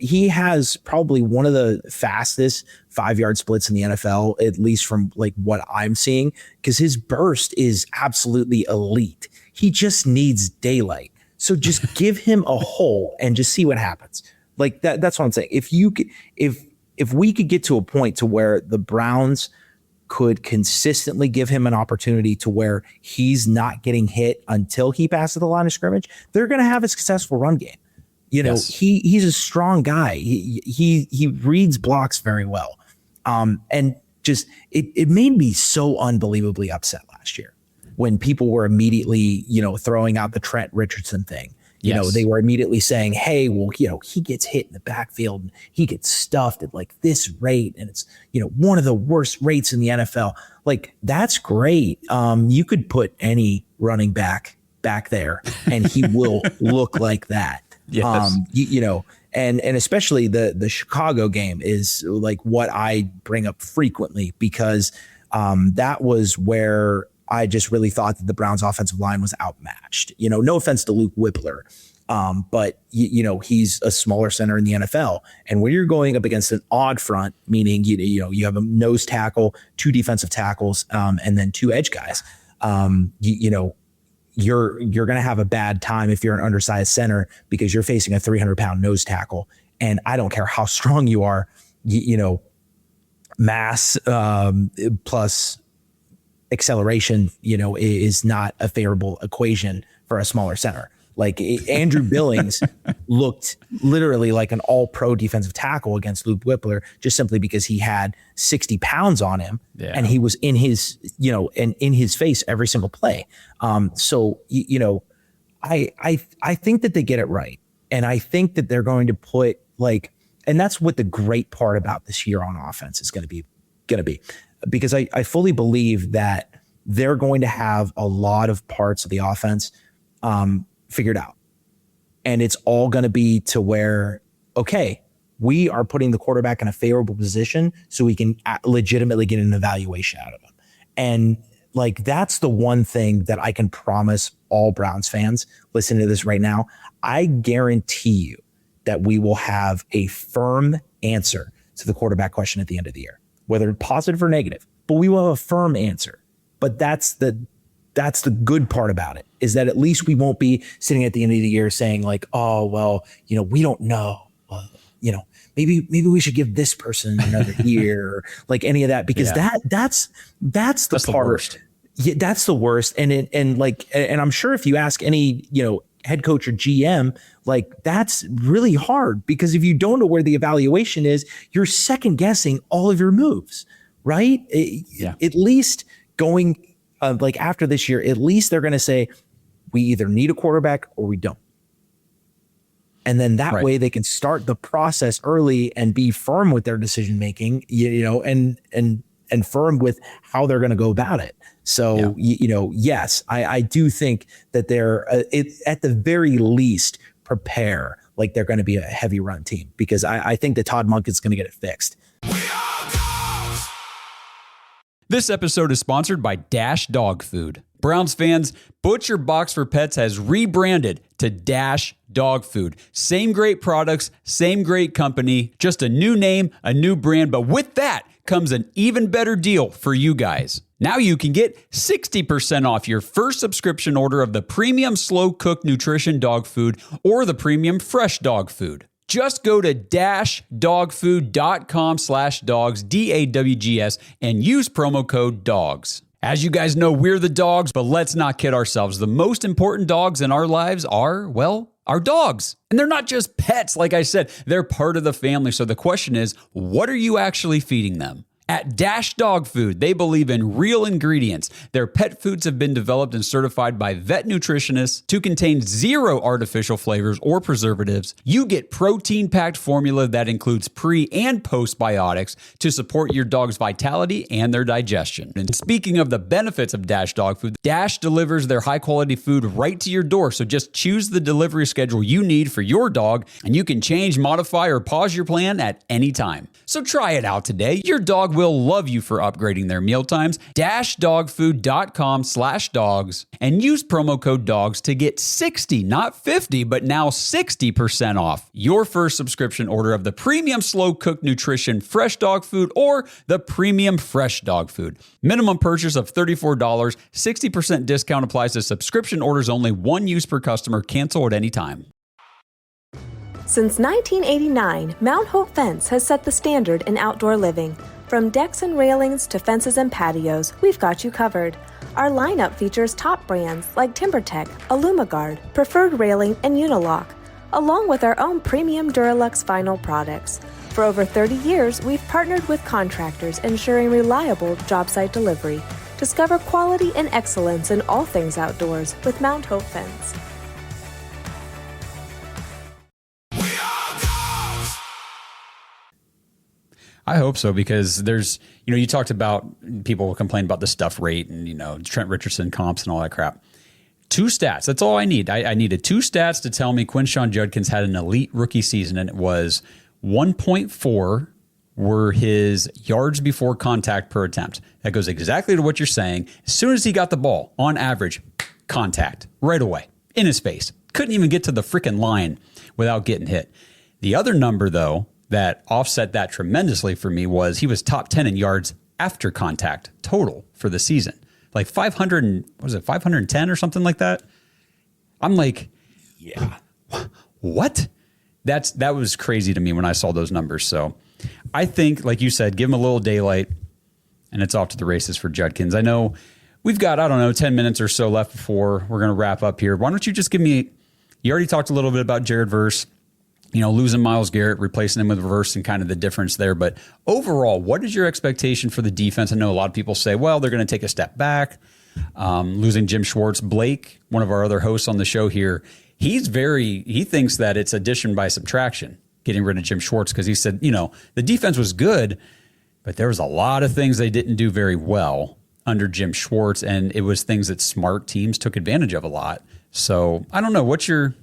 he has probably one of the fastest 5-yard splits in the NFL, at least from like what I'm seeing, because his burst is absolutely elite. He just needs daylight. So just give him a hole and just see what happens. Like that's what I'm saying. If we could get to a point to where the Browns could consistently give him an opportunity to where he's not getting hit until he passes the line of scrimmage, they're going to have a successful run game. He's a strong guy. He reads blocks very well. And just, it made me so unbelievably upset last year when people were immediately, throwing out the Trent Richardson thing. You know, Yes. they were immediately saying, hey, well, you know, he gets hit in the backfield and he gets stuffed at like this rate. And it's, you know, one of the worst rates in the NFL. Like, that's great. You could put any running back there and he will look like that. Yes. You know, and especially the Chicago game is like what I bring up frequently because that was where I just really thought that the Browns offensive line was outmatched. You know, no offense to Luke Whippler, but you know, he's a smaller center in the NFL. And when you're going up against an odd front, meaning, you know, you have a nose tackle, 2 defensive tackles, and then 2 edge guys, you know, you're going to have a bad time if you're an undersized center because you're facing a 300-pound nose tackle. And I don't care how strong you are, you know, mass plus acceleration, you know, is not a favorable equation for a smaller center. Like Andrew Billings looked literally like an all-pro defensive tackle against Luke Whippler just simply because he had 60 pounds on him and he was in his, you know, and in his face every single play. So, you know, I think that they get it right. And I think that they're going to put like, and that's what the great part about this year on offense is going to be, because I fully believe that they're going to have a lot of parts of the offense figured out. And it's all going to be to where, okay, we are putting the quarterback in a favorable position so we can legitimately get an evaluation out of him. And like, that's the one thing that I can promise all Browns fans listening to this right now. I guarantee you that we will have a firm answer to the quarterback question at the end of the year, whether positive or negative, but we will have a firm answer. But that's the good part about it, is that at least we won't be sitting at the end of the year saying like, oh, well, you know, we don't know, you know, maybe we should give this person another year, or like any of that, because that's the part. Worst. Yeah, that's the worst. And I'm sure if you ask any, you know, head coach or GM, like that's really hard, because if you don't know where the evaluation is, you're second guessing all of your moves, right? At least going like after this year, at least they're going to say we either need a quarterback or we don't. And then that way they can start the process early and be firm with their decision making, you know, and firm with how they're going to go about it. So, you know, yes, I do think that they're at the very least prepare like they're going to be a heavy run team, because I think that Todd Monk is going to get it fixed. This episode is sponsored by Dash Dog Food. Browns fans, Butcher Box for Pets has rebranded to Dash Dog Food. Same great products, same great company, just a new name, a new brand, but with that comes an even better deal for you guys. Now you can get 60% off your first subscription order of the premium slow cooked nutrition dog food or the premium fresh dog food. Just go to dashdogfood.com/dogs, DAWGS, and use promo code DOGS. As you guys know, we're the dogs, but let's not kid ourselves. The most important dogs in our lives are, well, our dogs. And they're not just pets, like I said, they're part of the family. So the question is, what are you actually feeding them? At Dash Dog Food, they believe in real ingredients. Their pet foods have been developed and certified by vet nutritionists to contain 0 artificial flavors or preservatives. You get protein-packed formula that includes pre- and postbiotics to support your dog's vitality and their digestion. And speaking of the benefits of Dash Dog Food, Dash delivers their high-quality food right to your door. So just choose the delivery schedule you need for your dog, and you can change, modify, or pause your plan at any time. So try it out today. Your dog will love you for upgrading their meal times. dashdogfood.com/dogs and use promo code DOGS to get 60, not 50, but now 60% off your first subscription order of the premium slow cooked nutrition fresh dog food or the premium fresh dog food. Minimum purchase of $34, 60% discount applies to subscription orders only. One use per customer. Cancel at any time. Since 1989, Mount Hope Fence has set the standard in outdoor living. From decks and railings to fences and patios, we've got you covered. Our lineup features top brands like TimberTech, AlumaGuard, Preferred Railing, and Unilock, along with our own premium Duralux vinyl products. For over 30 years, we've partnered with contractors ensuring reliable job site delivery. Discover quality and excellence in all things outdoors with Mount Hope Fence. I hope so, because there's, you talked about people complain about the stuff rate and, Trent Richardson comps and all that crap. 2 stats. That's all I need. I needed 2 stats to tell me Quinshon Judkins had an elite rookie season, and it was 1.4 were his yards before contact per attempt. That goes exactly to what you're saying. As soon as he got the ball, on average, contact right away in his face. Couldn't even get to the freaking line without getting hit. The other number, though, that offset that tremendously for me was he was top 10 in yards after contact total for the season. Like 510 or something like that? I'm like, yeah, what? That was crazy to me when I saw those numbers. So I think, like you said, give him a little daylight and it's off to the races for Judkins. I know we've got, 10 minutes or so left before we're going to wrap up here. Why don't you just give me, you already talked a little bit about Jared Verse, losing Myles Garrett, replacing him with Verse and kind of the difference there. But overall, what is your expectation for the defense? I know a lot of people say, well, they're going to take a step back. Losing Jim Schwartz. Blake, one of our other hosts on the show here, he thinks that it's addition by subtraction, getting rid of Jim Schwartz, because he said, the defense was good, but there was a lot of things they didn't do very well under Jim Schwartz, and it was things that smart teams took advantage of a lot. So I don't know. What's your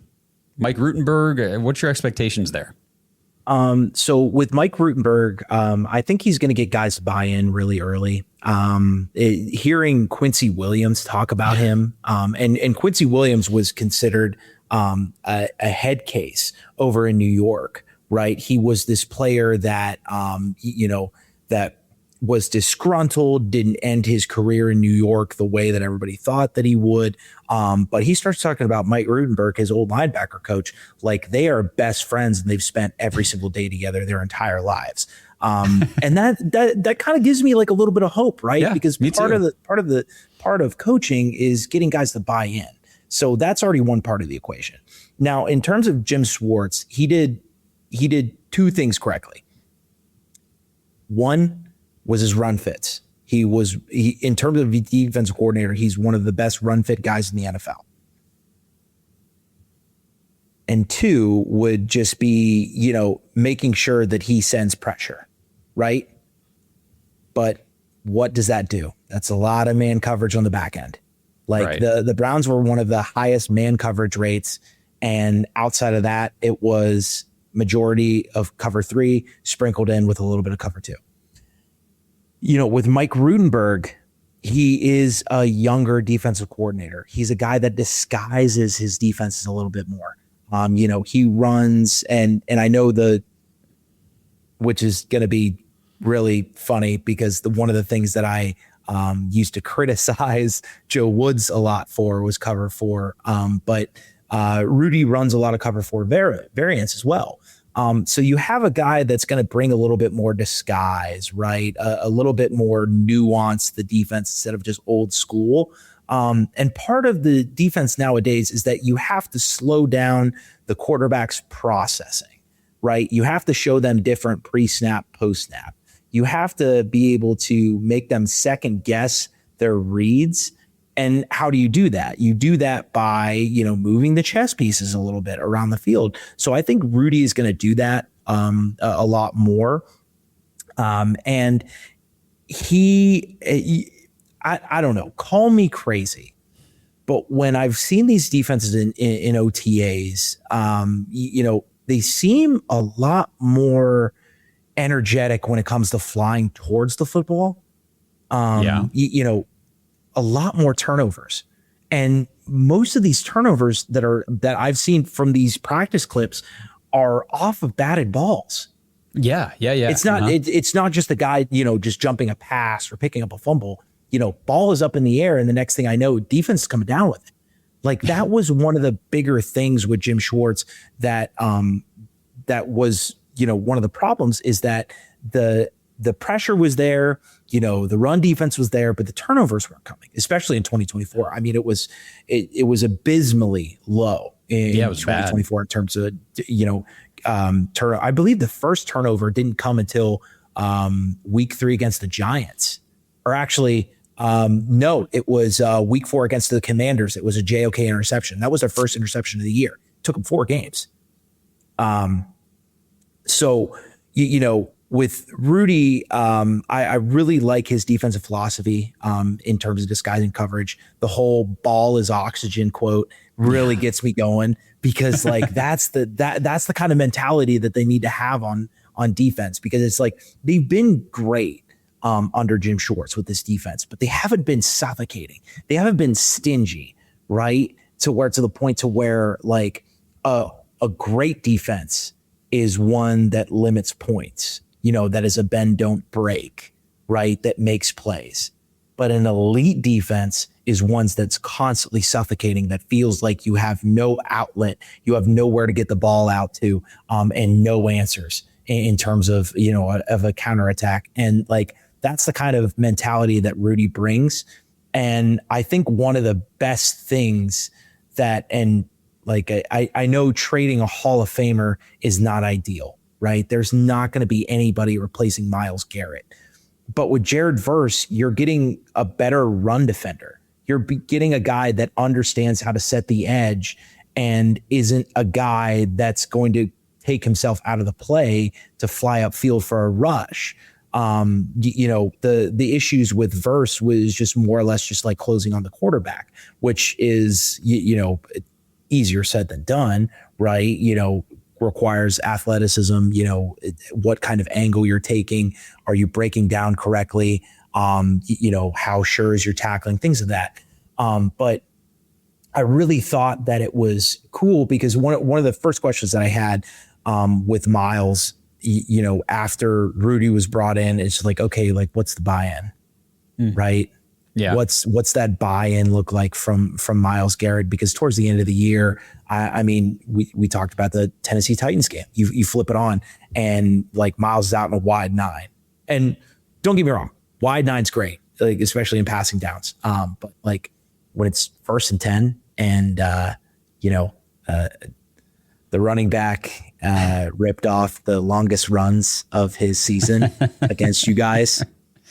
Mike Rutenberg? What's your expectations there? So with Mike Rutenberg, I think he's going to get guys to buy in really early. Hearing Quincy Williams talk about him, and Quincy Williams was considered a head case over in New York, right? He was this player that, that was disgruntled, didn't end his career in New York the way that everybody thought that he would. But he starts talking about Mike Rutenberg, his old linebacker coach, like they are best friends and they've spent every single day together their entire lives. And that kind of gives me like a little bit of hope, right? Yeah, because part of coaching is getting guys to buy in. So that's already one part of the equation. Now, in terms of Jim Schwartz, he did 2 things correctly. One was his run fits. He in terms of defensive coordinator, he's one of the best run fit guys in the NFL. And 2 would just be, making sure that he sends pressure, right? But what does that do? That's a lot of man coverage on the back end. Like the Browns were one of the highest man coverage rates. And outside of that, it was majority of cover 3 sprinkled in with a little bit of cover 2. With Mike Rutenberg, he is a younger defensive coordinator. He's a guy that disguises his defenses a little bit more. He runs and I know which is going to be really funny because one of the things that I used to criticize Joe Woods a lot for was cover 4. But Rudy runs a lot of cover 4 variants as well. So you have a guy that's going to bring a little bit more disguise, right? A little bit more nuance to the defense instead of just old school. And part of the defense nowadays is that you have to slow down the quarterback's processing, right? You have to show them different pre-snap, post-snap. You have to be able to make them second guess their reads. And how do you do that? You do that by, moving the chess pieces a little bit around the field. So I think Rudy is going to do that a lot more. And I don't know, call me crazy, but when I've seen these defenses in OTAs, they seem a lot more energetic when it comes to flying towards the football. A lot more turnovers, and most of these turnovers that I've seen from these practice clips are off of batted balls. Yeah. It's not, it's not just the guy, just jumping a pass or picking up a fumble, ball is up in the air. And the next thing I know, defense is coming down with it. Like that was one of the bigger things with Jim Schwartz that was, one of the problems is that the pressure was there, the run defense was there, but the turnovers weren't coming, especially in 2024. I mean, it was abysmally low in 2024 bad in terms of, turnover. I believe the first turnover didn't come until week 3 against the Giants, or actually, no, it was week 4 against the Commanders. It was a JOK interception. That was their first interception of the year. It took them 4 games. So, with Rudy, I really like his defensive philosophy in terms of disguising coverage. The whole ball is oxygen quote really gets me going, because like that's the kind of mentality that they need to have on defense, because it's like they've been great under Jim Schwartz with this defense, but they haven't been suffocating. They haven't been stingy, right? To the point to where like a great defense is one that limits points, that is a bend don't break, right? That makes plays. But an elite defense is ones that's constantly suffocating, that feels like you have no outlet, you have nowhere to get the ball out to, and no answers in terms of, of a counterattack. And like, that's the kind of mentality that Rudy brings. And I think one of the best things that, and like, I know trading a Hall of Famer is not ideal, right? There's not going to be anybody replacing Myles Garrett. But with Jared Verse, you're getting a better run defender. You're getting a guy that understands how to set the edge and isn't a guy that's going to take himself out of the play to fly upfield for a rush. The issues with Verse was just more or less just like closing on the quarterback, which is, easier said than done, right? Requires athleticism, what kind of angle you're taking. Are you breaking down correctly? How sure is your tackling, things of that. But I really thought that it was cool because one of the first questions that I had with Myles, after Rudy was brought in, it's like, okay, like what's the buy-in, right? Yeah. What's that buy-in look like from Myles Garrett? Because towards the end of the year, I mean, we talked about the Tennessee Titans game. You flip it on and like Myles is out in a wide 9. And don't get me wrong, wide 9's great, like especially in passing downs. But like when it's 1st and 10 and the running back ripped off the longest runs of his season against you guys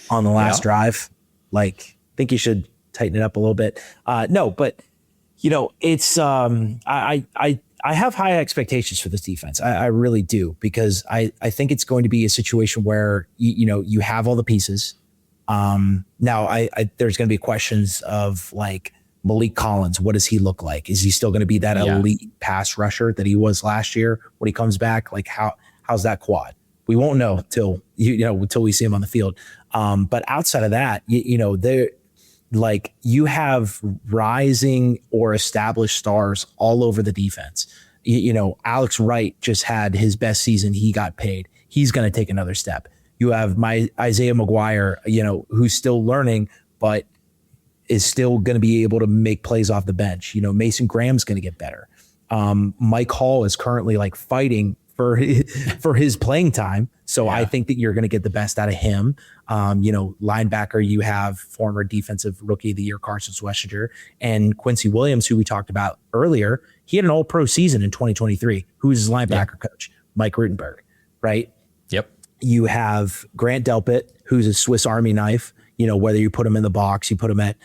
on the last drive, like I think you should tighten it up a little bit. No, but it's I have high expectations for this defense. I really do, because I think it's going to be a situation where you have all the pieces. Now there's going to be questions of like Malik Collins. What does he look like? Is he still going to be that elite pass rusher that he was last year when he comes back? Like how's that quad? We won't know till we see him on the field. But outside of that, they're like, you have rising or established stars all over the defense. Alex Wright just had his best season. He got paid. He's going to take another step. You have my Isaiah McGuire, who's still learning, but is still going to be able to make plays off the bench. Mason Graham's going to get better. Mike Hall is currently like fighting for his playing time. So I think that you're going to get the best out of him. Linebacker, you have former defensive rookie of the year, Carson Schwessinger, and Quincy Williams, who we talked about earlier. He had an all-pro season in 2023. Who's his linebacker coach? Mike Rutenberg, right? Yep. You have Grant Delpit, who's a Swiss Army knife. Whether you put him in the box, you put him at,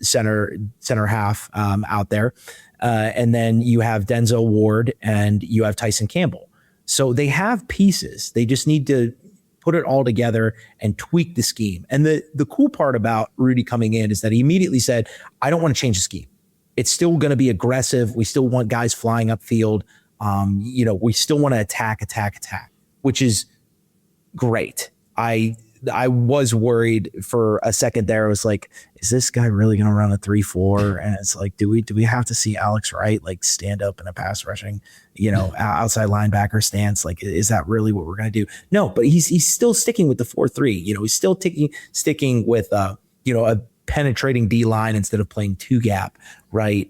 center half out there. And then you have Denzel Ward and you have Tyson Campbell. So they have pieces. They just need to put it all together and tweak the scheme. And the cool part about Rudy coming in is that he immediately said, I don't want to change the scheme. It's still going to be aggressive. We still want guys flying upfield. We still want to attack, which is great. I was worried for a second there. I was like, is this guy really going to run a 3-4? And it's like, do we have to see Alex Wright like stand up in a pass rushing, outside linebacker stance? Like, is that really what we're going to do? No, but he's still sticking with the 4-3. He's still sticking with a penetrating D line instead of playing 2 gap, right?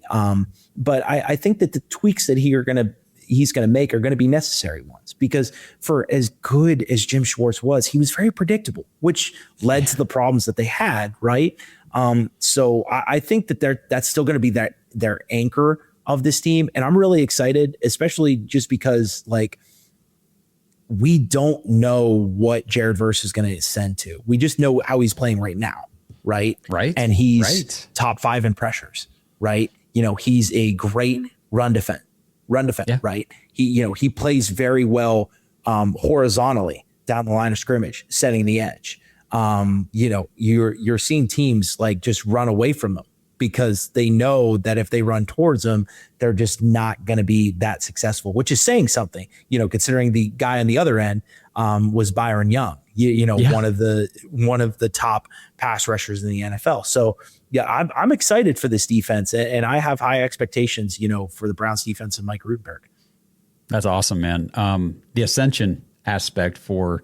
But I think that the tweaks that he's going to make are going to be necessary ones, because for as good as Jim Schwartz was, he was very predictable, which led to the problems that they had. Right. So I think that that's still going to be their anchor of this team. And I'm really excited, especially just because like, we don't know what Jared Verse is going to ascend to. We just know how he's playing right now. Right. And he's top 5 in pressures. Right. He's a great run defense, right? He plays very well horizontally, down the line of scrimmage, setting the edge. You're seeing teams like just run away from them because they know that if they run towards them, they're just not going to be that successful, which is saying something, considering the guy on the other end was Byron Young, one of the top pass rushers in the NFL. So yeah, I'm excited for this defense, and I have high expectations, for the Browns defense and Mike Rudenberg. That's awesome, man. The ascension aspect for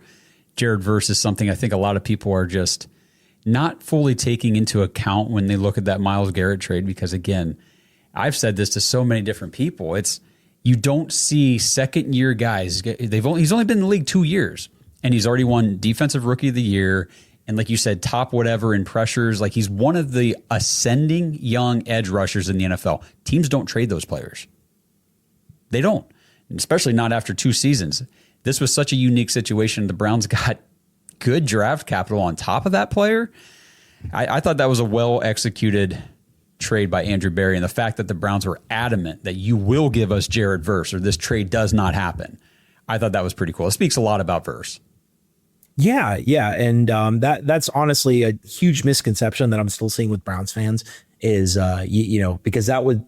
Jared Verse is something I think a lot of people are just not fully taking into account when they look at that Myles Garrett trade, because again, I've said this to so many different people. You don't see second year guys. He's only been in the league 2 years and he's already won defensive rookie of the year. And like you said, top whatever in pressures. Like, he's one of the ascending young edge rushers in the NFL. Teams don't trade those players. They don't, especially not after 2 seasons. This was such a unique situation. The Browns got good draft capital on top of that player. I thought that was a well-executed trade by Andrew Berry, and the fact that the Browns were adamant that you will give us Jared Verse or this trade does not happen. I thought that was pretty cool. It speaks a lot about Verse. Yeah. And that's honestly a huge misconception that I'm still seeing with Browns fans is, because that would,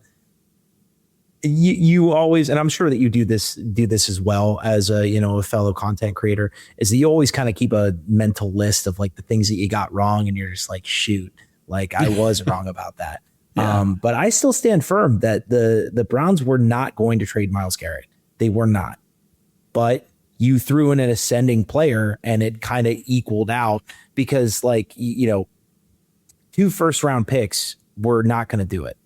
you always, and I'm sure that you do this as well as a fellow content creator, is that you always kind of keep a mental list of like the things that you got wrong. And you're just like, shoot, like I was wrong about that. Yeah. But I still stand firm that the Browns were not going to trade Myles Garrett. They were not, but you threw in an ascending player and it kind of equaled out because 2 first round picks were not going to do it.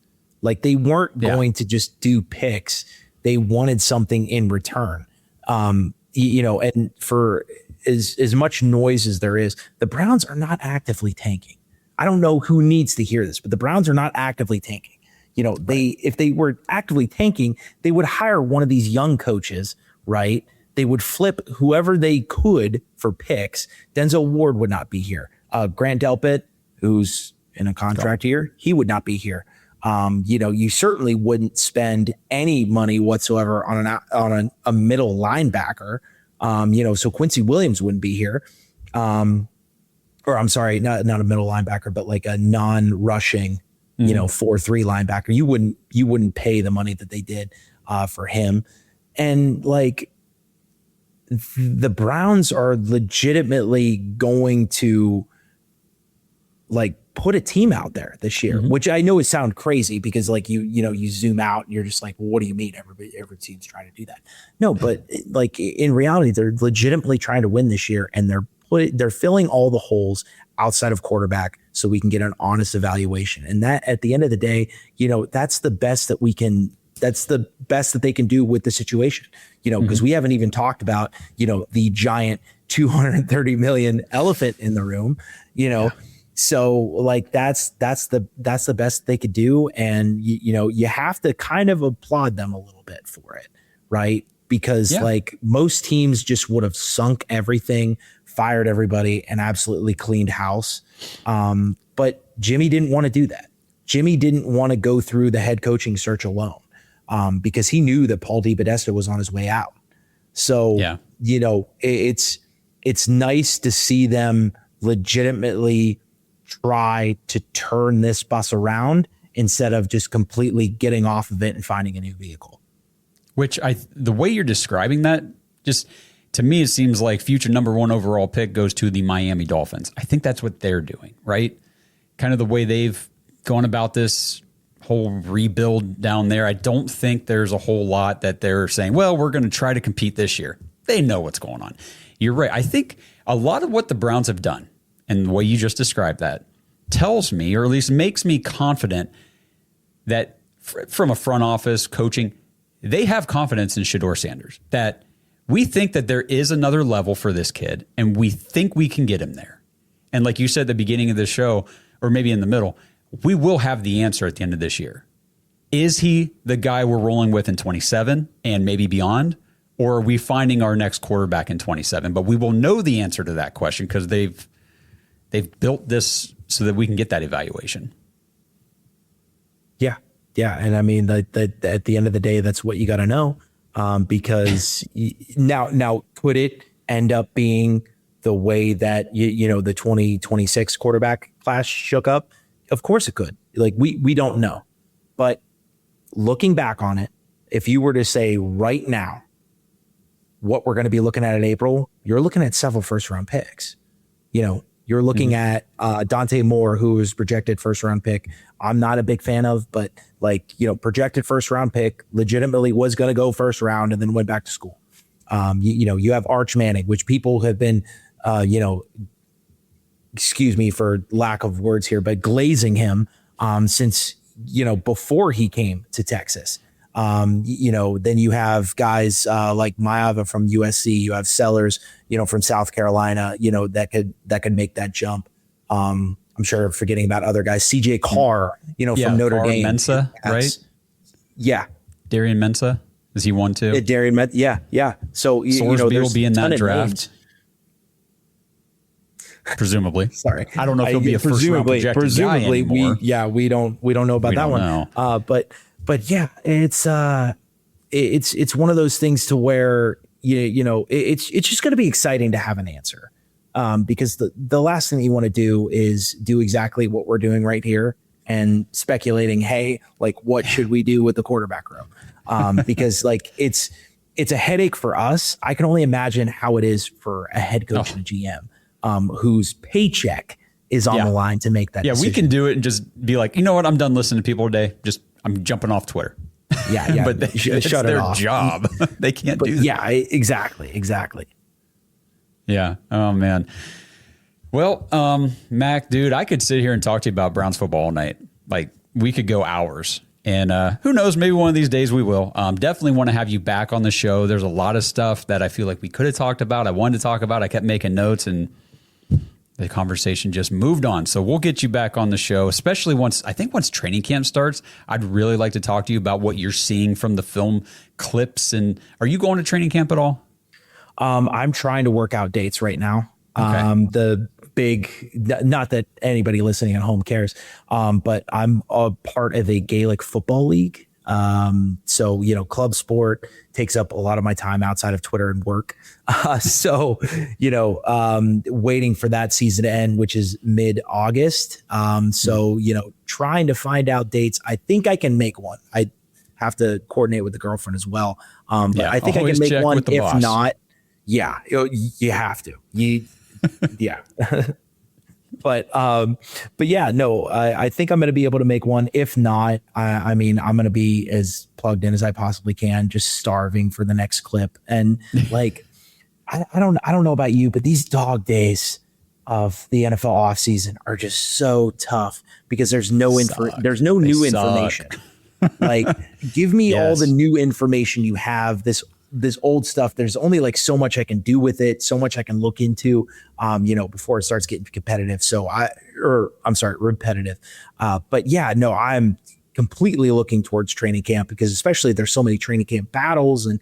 Like, they weren't going to just do picks. They wanted something in return. And for as much noise as there is, the Browns are not actively tanking. I don't know who needs to hear this, but the Browns are not actively tanking. If they were actively tanking, they would hire one of these young coaches, right? They would flip whoever they could for picks. Denzel Ward would not be here. Grant Delpit, who's in a contract year, he would not be here. You certainly wouldn't spend any money whatsoever on a middle linebacker. So Quincy Williams wouldn't be here. Or I'm sorry, not a middle linebacker, but like a non-rushing, 4-3 linebacker. You wouldn't pay the money that they did for him. And like, the Browns are legitimately going to like put a team out there this year, which I know it sounds crazy because like you zoom out and you're just like, well, what do you mean every team's trying to do that? No, but like in reality, they're legitimately trying to win this year, and they're filling all the holes outside of quarterback so we can get an honest evaluation. And that at the end of the day, that's the best that we can. That's the best that they can do with the situation, because we haven't even talked about, the giant 230 million elephant in the room, Yeah. So like, that's the best they could do. And, you have to kind of applaud them a little bit for it. Right. Because like most teams just would have sunk everything, fired everybody, and absolutely cleaned house. But Jimmy didn't want to do that. Jimmy didn't want to go through the head coaching search alone. Because he knew that Paul DePodesta was on his way out. So, it's nice to see them legitimately try to turn this bus around instead of just completely getting off of it and finding a new vehicle. Which the way you're describing that, just to me, it seems like future number 1 overall pick goes to the Miami Dolphins. I think that's what they're doing, right? Kind of the way they've gone about this whole rebuild down there. I don't think there's a whole lot that they're saying, well, we're going to try to compete this year. They know what's going on. You're right. I think a lot of what the Browns have done and the way you just described that tells me, or at least makes me confident that from a front office coaching, they have confidence in Shedeur Sanders, that we think that there is another level for this kid and we think we can get him there. And like you said at the beginning of the show, or maybe in the middle, we will have the answer at the end of this year. Is he the guy we're rolling with in 27 and maybe beyond? Or are we finding our next quarterback in 27? But we will know the answer to that question because they've built this so that we can get that evaluation. Yeah. And I mean, at the end of the day, that's what you got to know. Because now could it end up being the way that the 2026 quarterback class shook up? Of course it could. Like we don't know. But looking back on it, if you were to say right now what we're going to be looking at in April, you're looking at several first round picks. You're looking at Dante Moore, who was projected first round pick. I'm not a big fan of, but projected first round pick, legitimately was going to go first round and then went back to school. You have Arch Manning, which people have been, excuse me for lack of words here, but glazing him since, before he came to Texas. Then you have guys like Maeva from USC. You have Sellers, from South Carolina, that could make that jump. I'm sure I'm forgetting about other guys. CJ Carr, from Notre Dame. Mensa, right? Yeah. Darian Mensa. Is he one too? Darian Mensa. Yeah. So, Sorsby will be in that draft. Presumably. Sorry. I don't know if he'll be a first round projected guy anymore. we don't know about that one. Know. But yeah, it's one of those things to where it's just going to be exciting to have an answer, because the last thing that you want to do is do exactly what we're doing right here and speculating, hey, like what should we do with the quarterback room? Because it's a headache for us. I can only imagine how it is for a head coach and a GM whose paycheck is on the line to make that decision. We can do it and just be like, you know what? I'm done listening to people today. I'm jumping off Twitter. Yeah. But it's their job. They can't do that. Yeah, exactly. Yeah. Oh, man. Well, Mac, dude, I could sit here and talk to you about Browns football all night. Like, we could go hours. And who knows, maybe one of these days we will. Definitely want to have you back on the show. There's a lot of stuff that I feel like we could have talked about. I wanted to talk about. I kept making notes, and the conversation just moved on. So we'll get you back on the show, especially once training camp starts. I'd really like to talk to you about what you're seeing from the film clips. And are you going to training camp at all? I'm trying to work out dates right now. Okay. The big, not that anybody listening at home cares, but I'm a part of a Gaelic football league. So, club sport takes up a lot of my time outside of Twitter and work. Waiting for that season to end, which is mid-August. Trying to find out dates. I think I can make one. I have to coordinate with the girlfriend as well. But I think I can make one. If boss. Not, you have to. Yeah. But yeah, no, I think I'm going to be able to make one. If not, I'm going to be as plugged in as I possibly can, just starving for the next clip. And like, I don't know about you, but these dog days of the NFL offseason are just so tough because there's no new information. Like, give me all the new information you have. This old stuff, there's only like so much I can do with it, so much I can look into, before it starts getting competitive. Repetitive. But yeah, no, I'm completely looking towards training camp because especially there's so many training camp battles and,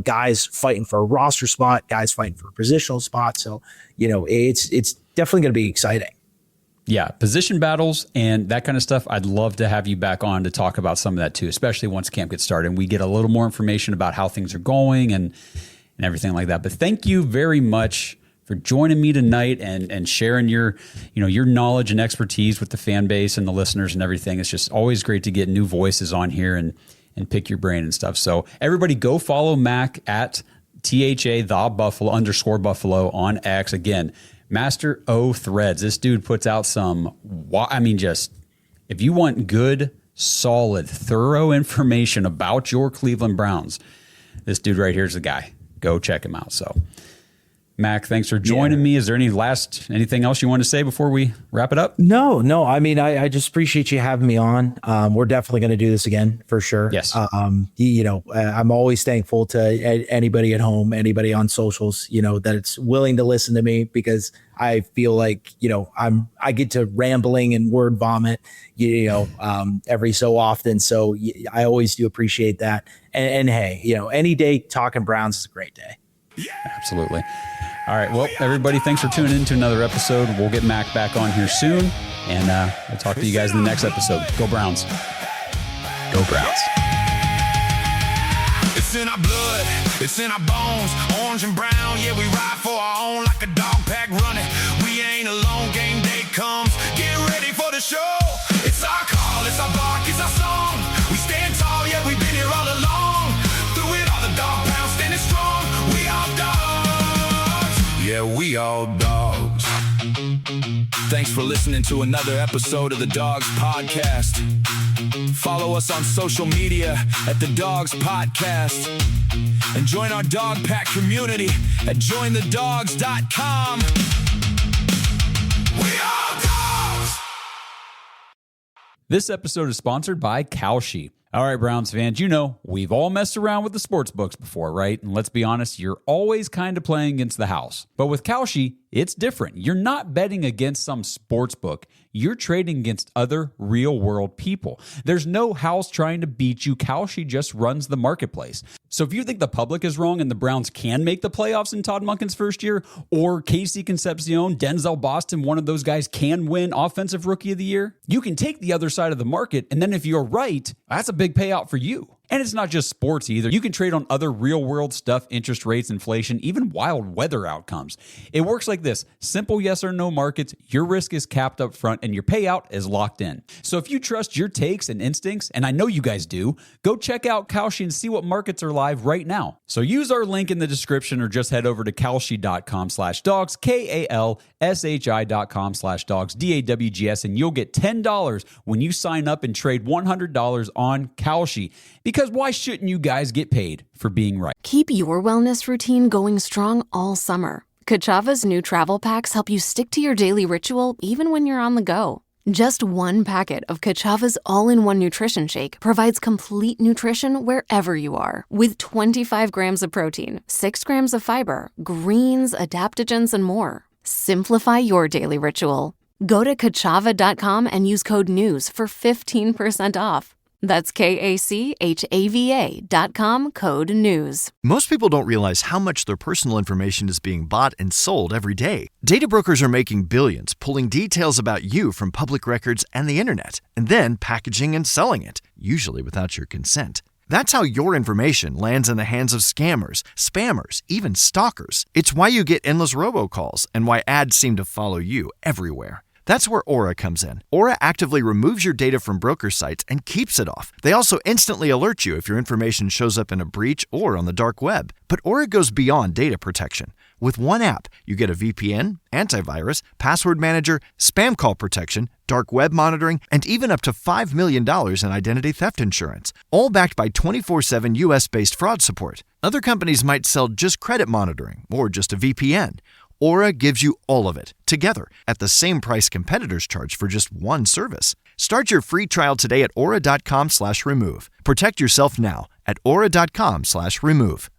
guys fighting for a roster spot, guys fighting for a positional spot. So, it's definitely going to be exciting. Yeah, position battles and that kind of stuff. I'd love to have you back on to talk about some of that too, especially once camp gets started and we get a little more information about how things are going and everything like that. But thank you very much for joining me tonight and sharing your knowledge and expertise with the fan base and the listeners and everything. It's just always great to get new voices on here and pick your brain and stuff. So everybody go follow Mac at @the_Buffalo on X. Again, Master O Threads. This dude puts out if you want good, solid, thorough information about your Cleveland Browns, this dude right here is the guy. Go check him out. So, Mac, thanks for joining me. Is there anything else you want to say before we wrap it up? No. I mean, I just appreciate you having me on. We're definitely going to do this again for sure. Yes. I'm always thankful to anybody at home, anybody on socials, that it's willing to listen to me because I feel like, I get to rambling and word vomit, every so often. So I always do appreciate that. And hey, any day talking Browns is a great day. Yeah. Absolutely. All right. Well, everybody, thanks for tuning in to another episode. We'll get Mac back on here soon, and we'll talk to you guys in the next episode. Go Browns. Go Browns. It's in our blood. It's in our bones, orange and brown. Yeah, we ride for our own like a dog pack running. We ain't alone, game day comes. Get ready for the show. It's our call, it's our bark, it's our song. We stand tall, yeah, we've been here all along. Through it all, the Dawg Pound standing strong. We all dogs. Yeah, we all dogs. Thanks for listening to another episode of the Dogs Podcast. Follow us on social media at the Dogs Podcast. And join our dog pack community at jointhedogs.com. We are dogs! This episode is sponsored by Kalshi. All right, Browns fans, you know, we've all messed around with the sports books before, right? And let's be honest, you're always kind of playing against the house. But with Kalshi, it's different. You're not betting against some sports book. You're trading against other real-world people. There's no house trying to beat you. Kalshi just runs the marketplace. So if you think the public is wrong and the Browns can make the playoffs in Todd Monken's first year, or Casey Concepcion, Denzel Boston, one of those guys can win Offensive Rookie of the Year, you can take the other side of the market, and then if you're right, that's a big payout for you. And it's not just sports either. You can trade on other real-world stuff, interest rates, inflation, even wild weather outcomes. It works like this. Simple yes or no markets, your risk is capped up front, and your payout is locked in. So if you trust your takes and instincts, and I know you guys do, go check out Kalshi and see what markets are live right now. So use our link in the description or just head over to kalshi.com/dogs, KALSHI.com/dogs, DAWGS, and you'll get $10 when you sign up and trade $100 on Kalshi. Because why shouldn't you guys get paid for being right? Keep your wellness routine going strong all summer. Kachava's new travel packs help you stick to your daily ritual even when you're on the go. Just one packet of Kachava's all-in-one nutrition shake provides complete nutrition wherever you are. With 25 grams of protein, 6 grams of fiber, greens, adaptogens, and more. Simplify your daily ritual. Go to Kachava.com and use code NEWS for 15% off. That's KACHAVA.com, code NEWS. Most people don't realize how much their personal information is being bought and sold every day. Data brokers are making billions pulling details about you from public records and the internet, and then packaging and selling it, usually without your consent. That's how your information lands in the hands of scammers, spammers, even stalkers. It's why you get endless robocalls and why ads seem to follow you everywhere. That's where Aura comes in. Aura actively removes your data from broker sites and keeps it off. They also instantly alert you if your information shows up in a breach or on the dark web. But Aura goes beyond data protection. With one app, you get a VPN, antivirus, password manager, spam call protection, dark web monitoring, and even up to $5 million in identity theft insurance. All backed by 24/7 US-based fraud support. Other companies might sell just credit monitoring or just a VPN. Aura gives you all of it, together, at the same price competitors charge for just one service. Start your free trial today at aura.com/remove. Protect yourself now at aura.com/remove.